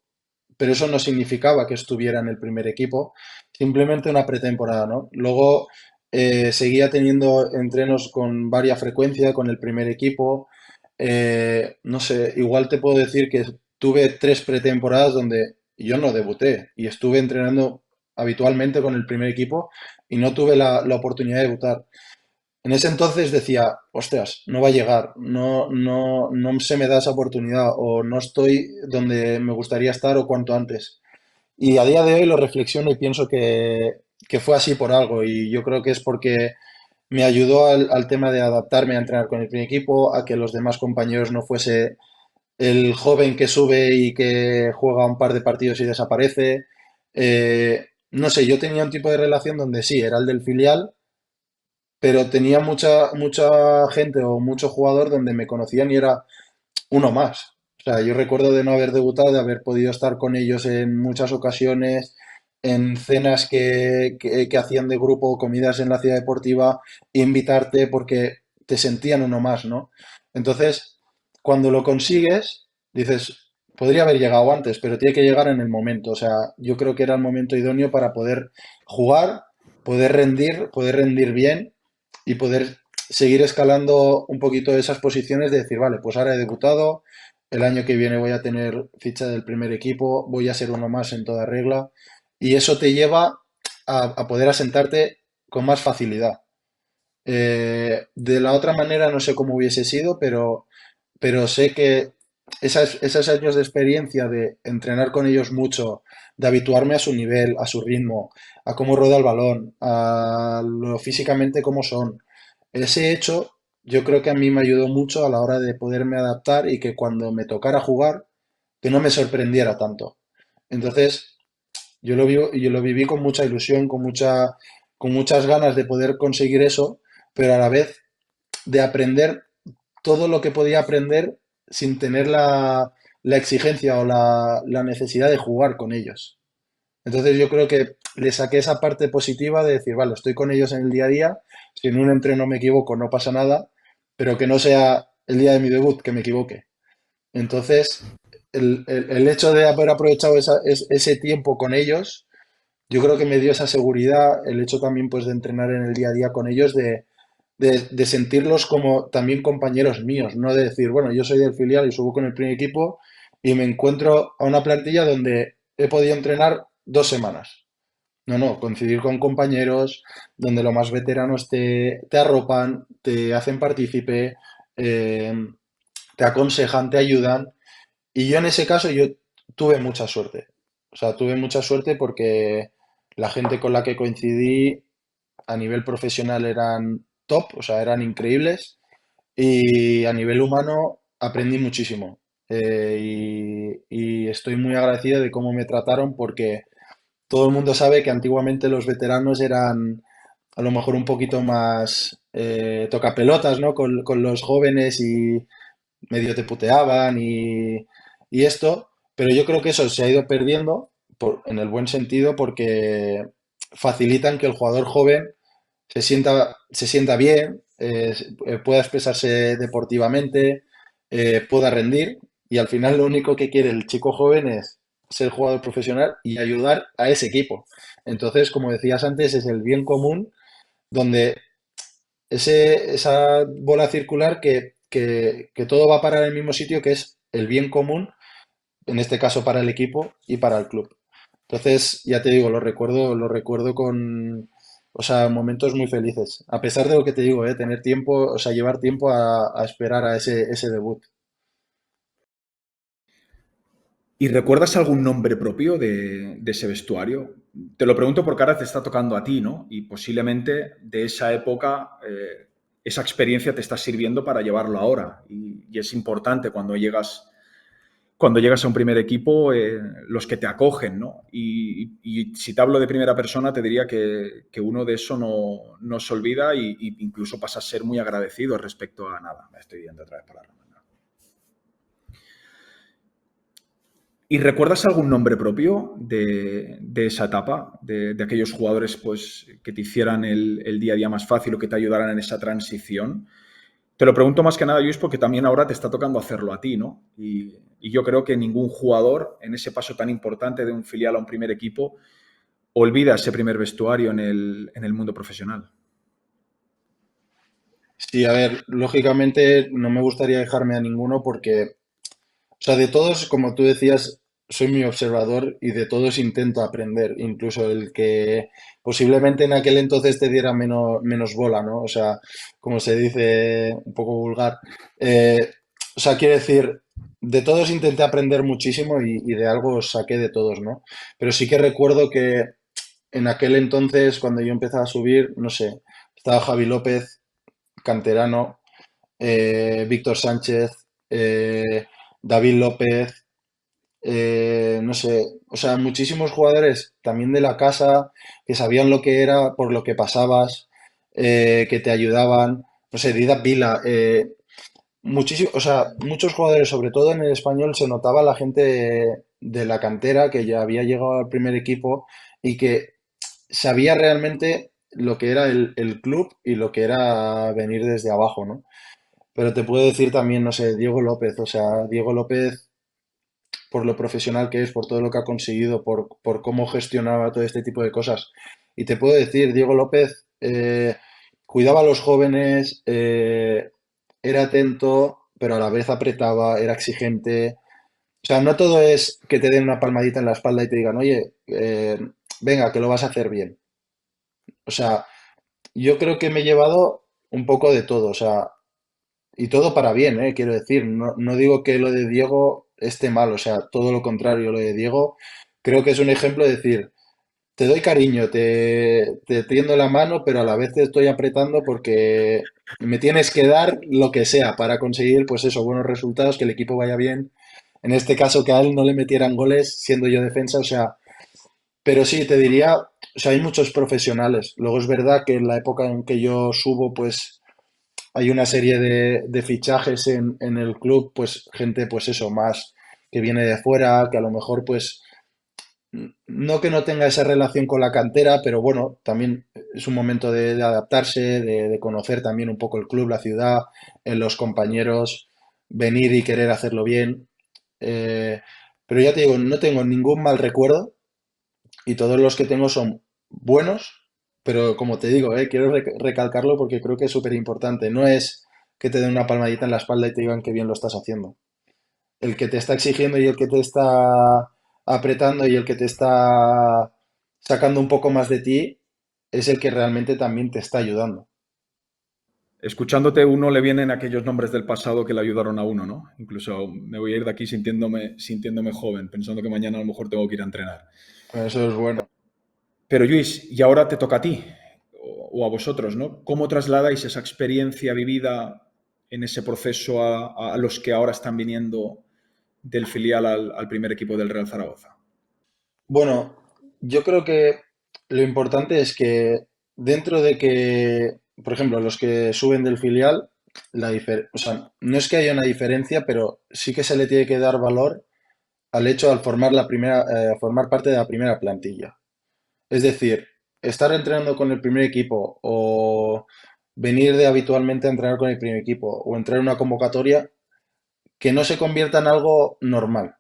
pero eso no significaba que estuviera en el primer equipo, simplemente una pretemporada, ¿no? Luego seguía teniendo entrenos con varia frecuencia con el primer equipo. No sé, igual te puedo decir que tuve 3 pretemporadas donde yo no debuté y estuve entrenando habitualmente con el primer equipo y no tuve la oportunidad de debutar. En ese entonces decía, ostras, no va a llegar, no se me da esa oportunidad o no estoy donde me gustaría estar o cuanto antes. Y a día de hoy lo reflexiono y pienso que fue así por algo y yo creo que es porque me ayudó al tema de adaptarme a entrenar con el primer equipo, a que los demás compañeros no fuese el joven que sube y que juega un par de partidos y desaparece. No sé, yo tenía un tipo de relación donde sí, era el del filial, pero tenía mucha gente o mucho jugador donde me conocían y era uno más. O sea, yo recuerdo de no haber debutado, de haber podido estar con ellos en muchas ocasiones, en cenas que hacían de grupo, comidas en la ciudad deportiva, invitarte porque te sentían uno más, ¿no? Entonces, cuando lo consigues, dices, podría haber llegado antes, pero tiene que llegar en el momento. O sea, yo creo que era el momento idóneo para poder jugar, poder rendir bien y poder seguir escalando un poquito esas posiciones de decir, vale, pues ahora he debutado, el año que viene voy a tener ficha del primer equipo, voy a ser uno más en toda regla, y eso te lleva a poder asentarte con más facilidad. De la otra manera no sé cómo hubiese sido, pero sé que esos años de experiencia de entrenar con ellos mucho, de habituarme a su nivel, a su ritmo, a cómo rueda el balón, a lo físicamente cómo son, ese hecho yo creo que a mí me ayudó mucho a la hora de poderme adaptar y que cuando me tocara jugar, que no me sorprendiera tanto. Entonces, yo lo viví con mucha ilusión, con muchas ganas de poder conseguir eso, pero a la vez de aprender todo lo que podía aprender sin tener la exigencia o la necesidad de jugar con ellos. Entonces yo creo que le saqué esa parte positiva de decir, vale, estoy con ellos en el día a día, si en un entreno me equivoco no pasa nada, pero que no sea el día de mi debut que me equivoque. Entonces, el hecho de haber aprovechado ese tiempo con ellos, yo creo que me dio esa seguridad, el hecho también pues de entrenar en el día a día con ellos, de sentirlos como también compañeros míos, no de decir, bueno, yo soy del filial y subo con el primer equipo y me encuentro a una plantilla donde he podido entrenar 2 semanas. No, no, coincidir con compañeros donde los más veteranos te arropan, te hacen partícipe, eh, te aconsejan, te ayudan. Y yo en ese caso yo tuve mucha suerte. O sea, tuve mucha suerte porque la gente con la que coincidí a nivel profesional eran top, o sea, eran increíbles. Y a nivel humano aprendí muchísimo. Y estoy muy agradecido de cómo me trataron porque todo el mundo sabe que antiguamente los veteranos eran a lo mejor un poquito más tocapelotas, ¿no? Con los jóvenes y medio te puteaban y esto, pero yo creo que eso se ha ido perdiendo en el buen sentido porque facilitan que el jugador joven se sienta bien, pueda expresarse deportivamente, pueda rendir y al final lo único que quiere el chico joven es ser jugador profesional y ayudar a ese equipo. Entonces, como decías antes, es el bien común donde esa bola circular que todo va a parar al mismo sitio, que es el bien común, en este caso para el equipo y para el club. Entonces, ya te digo, lo recuerdo con, o sea, momentos muy felices. A pesar de lo que te digo, tener tiempo, o sea, llevar tiempo a esperar a ese debut.
¿Y recuerdas algún nombre propio de ese vestuario? Te lo pregunto porque ahora te está tocando a ti, ¿no? Y posiblemente de esa época esa experiencia te está sirviendo para llevarlo ahora. Y es importante cuando llegas a un primer equipo, los que te acogen, ¿no? Y si te hablo de primera persona, te diría que uno de eso no se olvida y incluso pasa a ser muy agradecido respecto a nada. Me estoy yendo otra vez para la rama. ¿Y recuerdas algún nombre propio de esa etapa, de aquellos jugadores pues, que te hicieran el día a día más fácil o que te ayudaran en esa transición? Te lo pregunto más que nada, Luis, porque también ahora te está tocando hacerlo a ti, ¿no? Y yo creo que ningún jugador en ese paso tan importante de un filial a un primer equipo olvida ese primer vestuario en el mundo profesional.
Sí, a ver, lógicamente no me gustaría dejarme a ninguno porque, o sea, de todos, como tú decías, soy muy observador y de todos intento aprender, incluso el que posiblemente en aquel entonces te diera menos bola, ¿no? O sea, como se dice un poco vulgar. Eh, o sea, quiero decir, de todos intenté aprender muchísimo y de algo saqué de todos, ¿no? Pero sí que recuerdo que en aquel entonces, cuando yo empezaba a subir, no sé, estaba Javi López, canterano, Víctor Sánchez, David López, no sé, o sea, muchísimos jugadores también de la casa que sabían lo que era, por lo que pasabas, que te ayudaban, no sé, Didac Vila, muchísimo, o sea, muchos jugadores, sobre todo en el español, se notaba la gente de la cantera que ya había llegado al primer equipo y que sabía realmente lo que era el club y lo que era venir desde abajo, ¿no? Pero te puedo decir también, no sé, Diego López, o sea, Diego López, por lo profesional que es, por todo lo que ha conseguido, por cómo gestionaba todo este tipo de cosas. Y te puedo decir, Diego López cuidaba a los jóvenes, era atento, pero a la vez apretaba, era exigente. O sea, no todo es que te den una palmadita en la espalda y te digan, oye, venga, que lo vas a hacer bien. O sea, yo creo que me he llevado un poco de todo, o sea, y todo para bien, quiero decir, no digo que lo de Diego esté mal, o sea, todo lo contrario, lo de Diego creo que es un ejemplo de decir, te doy cariño, te tiendo la mano, pero a la vez te estoy apretando porque me tienes que dar lo que sea para conseguir, pues eso, buenos resultados, que el equipo vaya bien. En este caso, que a él no le metieran goles siendo yo defensa, o sea, pero sí, te diría, o sea, hay muchos profesionales. Luego es verdad que en la época en que yo subo, pues hay una serie de fichajes en el club, pues gente, pues eso, más que viene de fuera, que a lo mejor, pues, no que no tenga esa relación con la cantera, pero bueno, también es un momento de adaptarse, de conocer también un poco el club, la ciudad, los compañeros, venir y querer hacerlo bien. Eh, pero ya te digo, no tengo ningún mal recuerdo y todos los que tengo son buenos, pero como te digo, quiero recalcarlo porque creo que es súper importante. No es que te den una palmadita en la espalda y te digan que bien lo estás haciendo. El que te está exigiendo y el que te está apretando y el que te está sacando un poco más de ti es el que realmente también te está ayudando.
Escuchándote, uno le vienen aquellos nombres del pasado que le ayudaron a uno, ¿no? Incluso me voy a ir de aquí sintiéndome joven, pensando que mañana a lo mejor tengo que ir a entrenar.
Eso es bueno.
Pero Luis, y ahora te toca a ti o a vosotros, ¿no? ¿Cómo trasladáis esa experiencia vivida en ese proceso a los que ahora están viniendo del filial al primer equipo del Real Zaragoza?
Bueno, Yo creo que lo importante es que dentro de que, por ejemplo, los que suben del filial, o sea, no es que haya una diferencia, pero sí que se le tiene que dar valor al hecho al formar formar parte de la primera plantilla. Es decir, estar entrenando con el primer equipo o venir de habitualmente a entrenar con el primer equipo o entrar en una convocatoria que no se convierta en algo normal.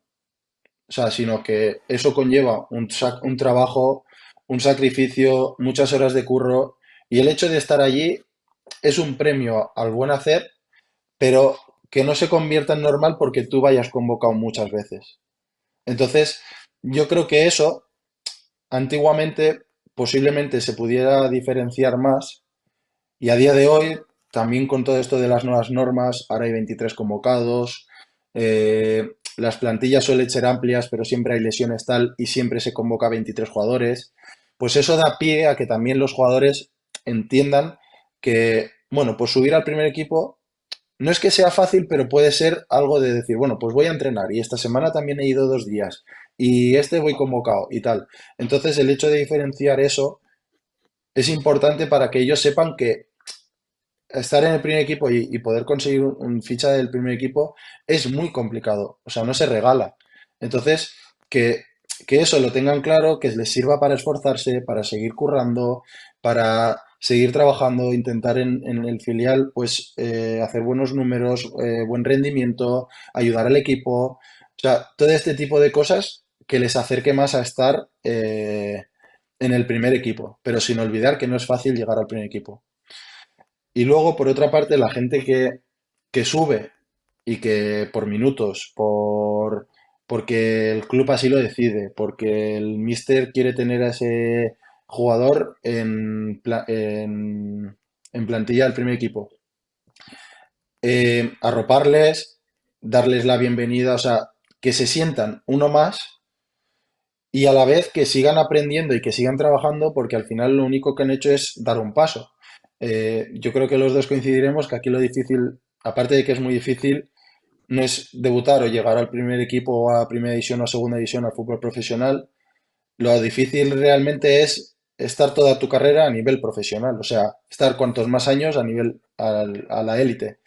O sea, sino que eso conlleva un trabajo, un sacrificio, muchas horas de curro y el hecho de estar allí es un premio al buen hacer, pero que no se convierta en normal porque tú vayas convocado muchas veces. Entonces, yo creo que eso antiguamente posiblemente se pudiera diferenciar más y a día de hoy, también con todo esto de las nuevas normas, ahora hay 23 convocados, las plantillas suelen ser amplias, pero siempre hay lesiones tal y siempre se convoca a 23 jugadores, pues eso da pie a que también los jugadores entiendan que, bueno, pues subir al primer equipo no es que sea fácil, pero puede ser algo de decir, bueno, pues voy a entrenar y esta semana también he ido 2 días y este voy convocado y tal. Entonces, el hecho de diferenciar eso es importante para que ellos sepan que estar en el primer equipo y poder conseguir un ficha del primer equipo es muy complicado, o sea, no se regala. Entonces, que, que eso lo tengan claro, que les sirva para esforzarse, para seguir currando, para seguir trabajando, intentar en el filial, pues hacer buenos números, buen rendimiento, ayudar al equipo, o sea, todo este tipo de cosas que les acerque más a estar en el primer equipo, pero sin olvidar que no es fácil llegar al primer equipo. Y luego, por otra parte, la gente que sube y que por minutos, porque el club así lo decide, porque el míster quiere tener a ese jugador en plantilla del primer equipo. Arroparles, darles la bienvenida, o sea, que se sientan uno más y a la vez que sigan aprendiendo y que sigan trabajando porque al final lo único que han hecho es dar un paso. Yo creo que los dos coincidiremos que aquí lo difícil, aparte de que es muy difícil, no es debutar o llegar al primer equipo o a primera división o a segunda división al fútbol profesional. Lo difícil realmente es estar toda tu carrera a nivel profesional, o sea, estar cuantos más años a nivel a la élite.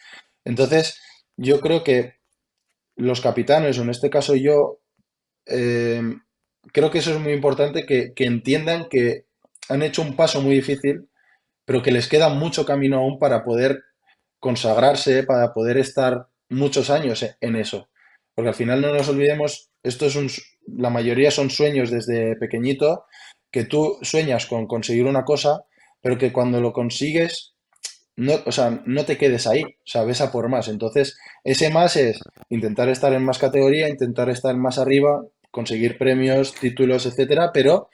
Entonces, yo creo que los capitanes, o en este caso yo, eh, creo que eso es muy importante, que entiendan que han hecho un paso muy difícil, pero que les queda mucho camino aún para poder consagrarse, para poder estar muchos años en eso. Porque al final no nos olvidemos, la mayoría son sueños desde pequeñito, que tú sueñas con conseguir una cosa, pero que cuando lo consigues no, o sea, no te quedes ahí, o sea, ves a por más. Entonces, ese más es intentar estar en más categoría, intentar estar más arriba, conseguir premios, títulos, etcétera, pero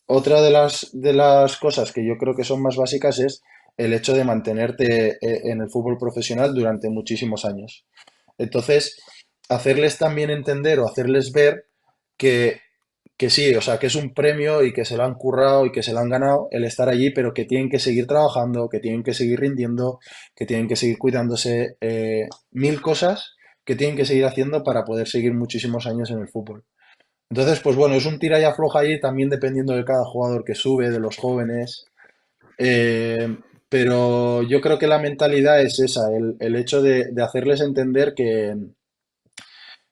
otra de las cosas que yo creo que son más básicas es el hecho de mantenerte en el fútbol profesional durante muchísimos años. Entonces, hacerles también entender o hacerles ver que, que sí, o sea, que es un premio y que se lo han currado y que se lo han ganado el estar allí, pero que tienen que seguir trabajando, que tienen que seguir rindiendo, que tienen que seguir cuidándose, mil cosas que tienen que seguir haciendo para poder seguir muchísimos años en el fútbol. Entonces, pues bueno, es un tira y afloja ahí también dependiendo de cada jugador que sube, de los jóvenes. Eh, pero yo creo que la mentalidad es esa, el hecho de hacerles entender que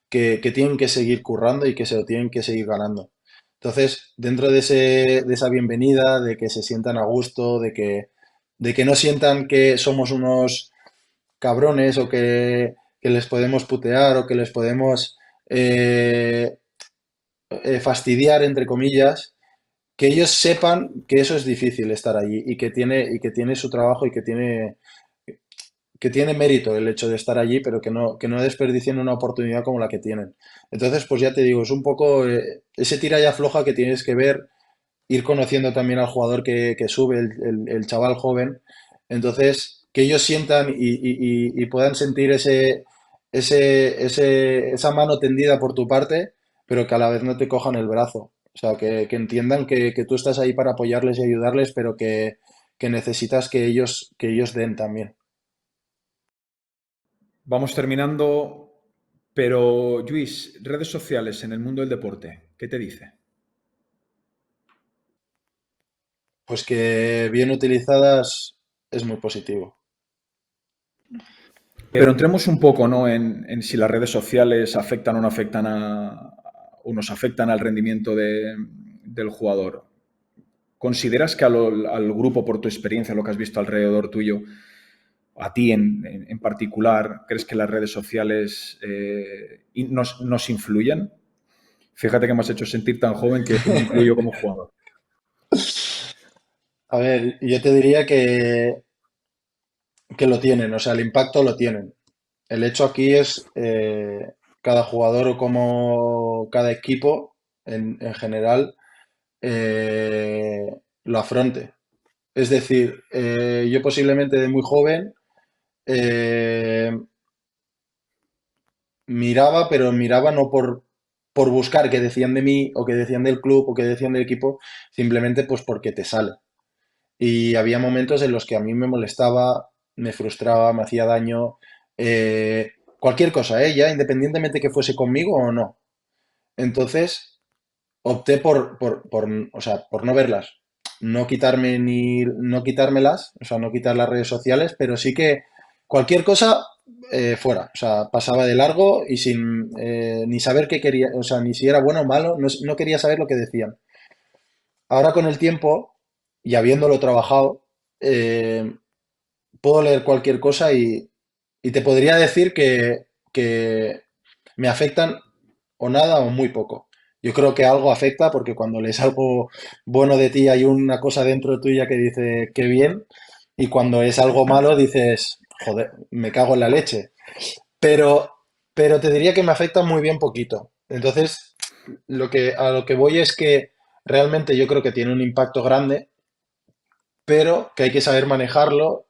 tienen que seguir currando y que se lo tienen que seguir ganando. Entonces, dentro de esa bienvenida, de que se sientan a gusto, de que no sientan que somos unos cabrones o que les podemos putear o que les podemos fastidiar, entre comillas, que ellos sepan que eso es difícil estar allí y que tiene su trabajo y que tiene mérito el hecho de estar allí, pero que no desperdicien una oportunidad como la que tienen. Entonces, pues ya te digo, es un poco ese tira y afloja que tienes que ver, ir conociendo también al jugador que sube, el chaval joven. Entonces, que ellos sientan y puedan sentir esa mano tendida por tu parte, pero que a la vez no te cojan el brazo. O sea, que entiendan que tú estás ahí para apoyarles y ayudarles, pero que necesitas que ellos den también.
Vamos terminando, pero Luis, redes sociales en el mundo del deporte, ¿qué te dice?
Pues que bien utilizadas es muy positivo.
Pero entremos un poco, ¿no? En si las redes sociales afectan o no afectan o nos afectan al rendimiento del jugador. ¿Consideras que al grupo, por tu experiencia, lo que has visto alrededor tuyo, a ti en particular, crees que las redes sociales nos influyen? Fíjate que me has hecho sentir tan joven que me incluyo como jugador.
A ver, yo te diría que lo tienen, o sea, el impacto lo tienen. El hecho aquí es cada jugador o como cada equipo en general lo afronte. Es decir, yo posiblemente de muy joven eh, miraba, pero miraba no por buscar qué decían de mí o qué decían del club o qué decían del equipo, simplemente pues porque te sale. Y había momentos en los que a mí me molestaba, me frustraba, me hacía daño, cualquier cosa, ya independientemente que fuese conmigo o no. Entonces opté o sea, por no verlas, no quitarme ni no quitármelas, o sea, no quitar las redes sociales, pero sí que cualquier cosa fuera, o sea, pasaba de largo y sin ni saber qué quería, o sea, ni si era bueno o malo, no quería saber lo que decían. Ahora con el tiempo y habiéndolo trabajado, eh, puedo leer cualquier cosa y te podría decir que me afectan o nada o muy poco. Yo creo que algo afecta porque cuando lees algo bueno de ti hay una cosa dentro tuya que dice qué bien y cuando es algo malo dices, joder, me cago en la leche. Pero, pero te diría que me afecta muy bien poquito. Entonces, a lo que voy es que realmente yo creo que tiene un impacto grande, pero que hay que saber manejarlo,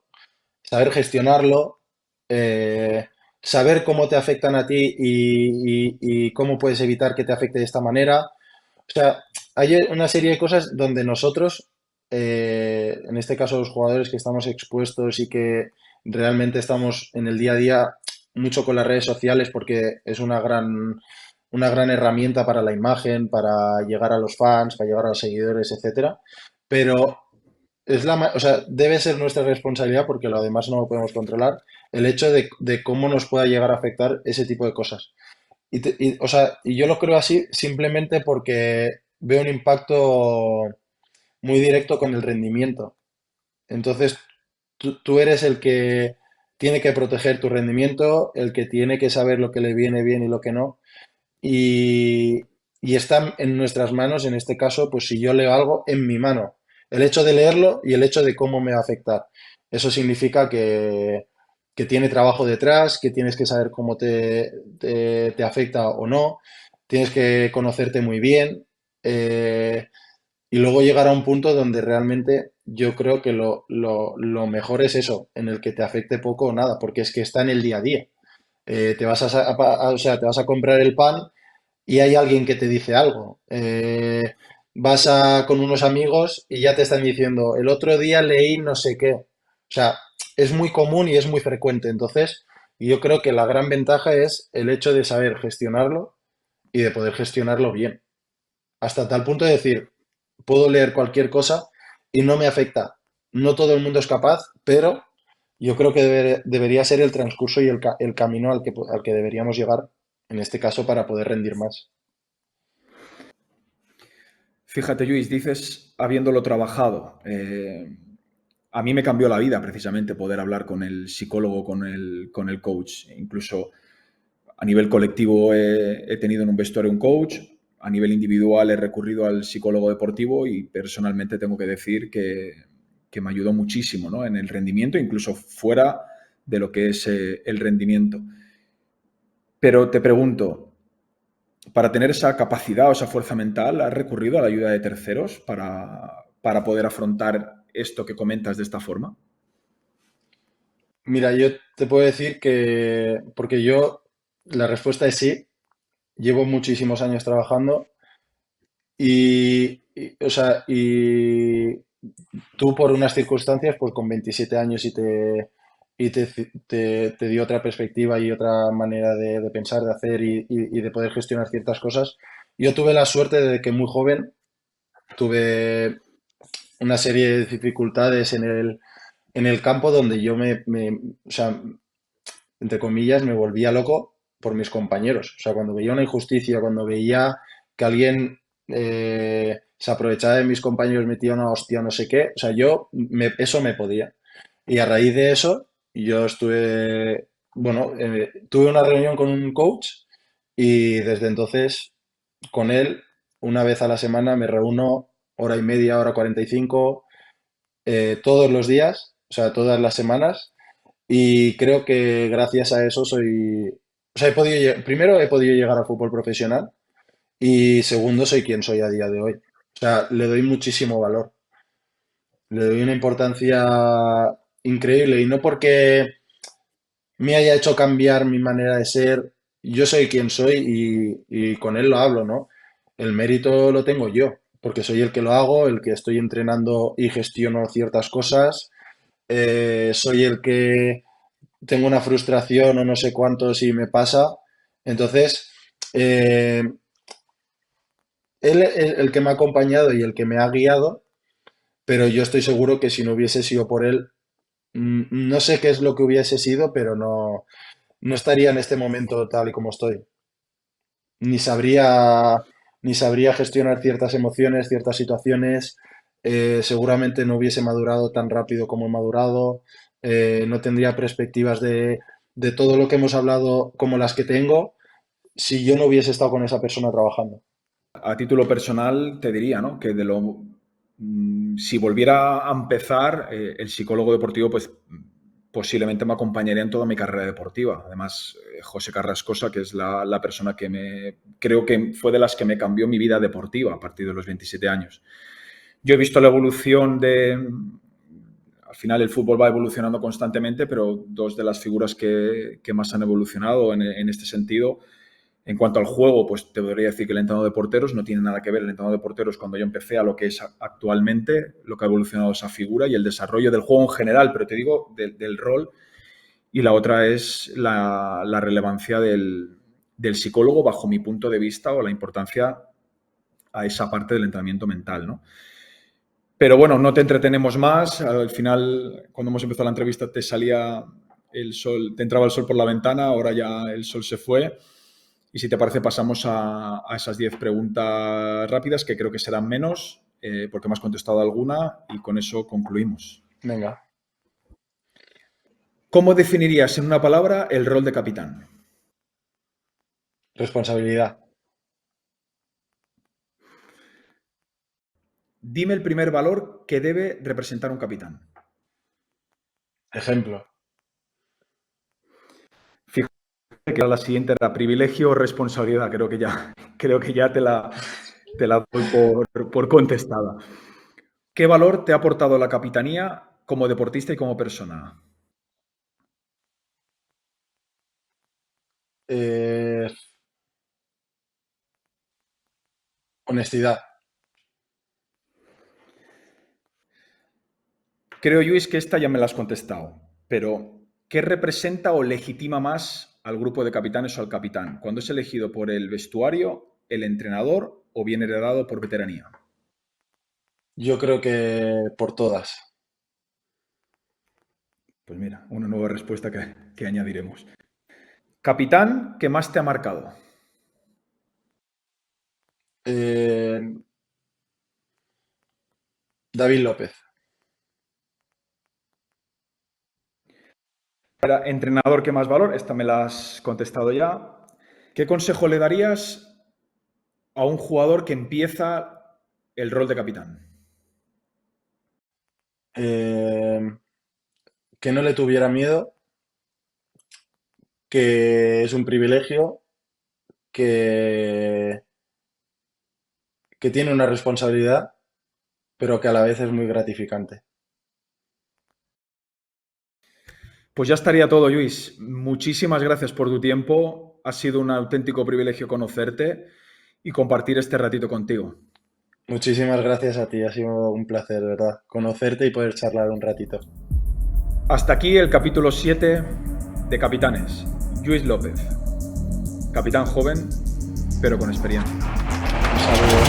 saber gestionarlo, eh, saber cómo te afectan a ti y cómo puedes evitar que te afecte de esta manera. O sea, hay una serie de cosas donde nosotros, en este caso los jugadores que estamos expuestos y que realmente estamos en el día a día mucho con las redes sociales porque es una gran herramienta para la imagen, para llegar a los fans, para llegar a los seguidores, etcétera. Pero o sea, debe ser nuestra responsabilidad, porque lo demás no lo podemos controlar, el hecho de cómo nos pueda llegar a afectar ese tipo de cosas. O sea, y yo lo creo así simplemente porque veo un impacto muy directo con el rendimiento. Entonces, tú eres el que tiene que proteger tu rendimiento, el que tiene que saber lo que le viene bien y lo que no. Y, y está en nuestras manos, en este caso, pues si yo leo algo, en mi mano. El hecho de leerlo y el hecho de cómo me va a afectar. Eso significa que tiene trabajo detrás, que tienes que saber cómo te afecta o no, tienes que conocerte muy bien y luego llegar a un punto donde realmente yo creo que lo mejor es eso, en el que te afecte poco o nada, porque es que está en el día a día. Te vas o sea, te vas a comprar el pan y hay alguien que te dice algo. Con unos amigos y ya te están diciendo, el otro día leí no sé qué. O sea, es muy común y es muy frecuente. Entonces, yo creo que la gran ventaja es el hecho de saber gestionarlo y de poder gestionarlo bien. Hasta tal punto de decir, puedo leer cualquier cosa y no me afecta. No todo el mundo es capaz, pero yo creo que debería ser el transcurso y el camino al que deberíamos llegar, en este caso, para poder rendir más.
Fíjate, Luis, dices habiéndolo trabajado. A mí me cambió la vida precisamente poder hablar con el psicólogo, con el coach. Incluso a nivel colectivo he tenido en un vestuario un coach, a nivel individual he recurrido al psicólogo deportivo y personalmente tengo que decir que me ayudó muchísimo, ¿no? En el rendimiento, incluso fuera de lo que es el rendimiento. Pero te pregunto, para tener esa capacidad o esa fuerza mental, ¿has recurrido a la ayuda de terceros para poder afrontar esto que comentas de esta forma?
Mira, yo te puedo decir que, porque la respuesta es sí, llevo muchísimos años trabajando o sea, y tú por unas circunstancias, pues con 27 años te dio otra perspectiva y otra manera de pensar, de hacer y de poder gestionar ciertas cosas. Yo tuve la suerte de que muy joven tuve una serie de dificultades en el campo donde yo o sea, entre comillas, me volvía loco por mis compañeros. O sea, cuando veía una injusticia, cuando veía que alguien se aprovechaba de mis compañeros, metía una hostia, no sé qué, o sea, eso me podía. Y a raíz de eso, yo tuve una reunión con un coach y desde entonces con él, una vez a la semana, me reúno hora y media, hora 45, todos los días, o sea, todas las semanas, y creo que gracias a eso o sea, primero he podido llegar al fútbol profesional y segundo soy quien soy a día de hoy. O sea, le doy muchísimo valor, le doy una importancia increíble y no porque me haya hecho cambiar mi manera de ser, yo soy quien soy y con él lo hablo, ¿no? El mérito lo tengo yo, porque soy el que lo hago, el que estoy entrenando y gestiono ciertas cosas, soy el que tengo una frustración o no sé cuánto si me pasa. Entonces, eh, él es el que me ha acompañado y el que me ha guiado, pero yo estoy seguro que si no hubiese sido por él, no sé qué es lo que hubiese sido, pero no estaría en este momento tal y como estoy. Ni sabría, ni sabría gestionar ciertas emociones, ciertas situaciones. Seguramente no hubiese madurado tan rápido como he madurado. No tendría perspectivas de todo lo que hemos hablado como las que tengo si yo no hubiese estado con esa persona trabajando.
A título personal te diría, ¿no? Que si volviera a empezar, el psicólogo deportivo, pues posiblemente me acompañaría en toda mi carrera deportiva. Además, José Carrascosa, que es la persona creo que fue de las que me cambió mi vida deportiva a partir de los 27 años. Yo he visto la evolución al final el fútbol va evolucionando constantemente, pero dos de las figuras que más han evolucionado en este sentido. En cuanto al juego, pues te podría decir que el entrenador de porteros no tiene nada que ver el entrenador de porteros cuando yo empecé a lo que es actualmente, lo que ha evolucionado esa figura y el desarrollo del juego en general, pero te digo del rol. Y la otra es la relevancia del psicólogo bajo mi punto de vista o la importancia a esa parte del entrenamiento mental, ¿no? Pero bueno, no te entretenemos más. Al final, cuando hemos empezado la entrevista, te salía el sol, te entraba el sol por la ventana, ahora ya el sol se fue. Y si te parece, pasamos a esas 10 preguntas rápidas, que creo que serán menos, porque me has contestado alguna, y con eso concluimos.
Venga,
¿Cómo definirías en una palabra el rol de capitán?
responsabilidad.
Dime el primer valor que debe representar un capitán.
Ejemplo.
Fíjate que la siguiente era privilegio o responsabilidad. Creo que ya te la doy por contestada. ¿Qué valor te ha aportado la capitanía como deportista y como persona?
Eh, honestidad.
Creo, Luis, que esta ya me la has contestado, pero ¿qué representa o legitima más al grupo de capitanes o al capitán? ¿Cuando es elegido por el vestuario, el entrenador o bien heredado por veteranía?
Yo creo que por todas.
Pues mira, una nueva respuesta que añadiremos. Capitán que más te ha marcado.
Eh, David López.
Para entrenador que más valor, esta me la has contestado ya. ¿Qué consejo le darías a un jugador que empieza el rol de capitán?
Eh, que no le tuviera miedo, que es un privilegio, que, que tiene una responsabilidad, pero que a la vez es muy gratificante.
Pues ya estaría todo, Luis. Muchísimas gracias por tu tiempo. Ha sido un auténtico privilegio conocerte y compartir este ratito contigo.
Muchísimas gracias a ti, ha sido un placer, de verdad, conocerte y poder charlar un ratito.
Hasta aquí el capítulo 7 de Capitanes. Luis López, capitán joven, pero con experiencia.
Un saludo.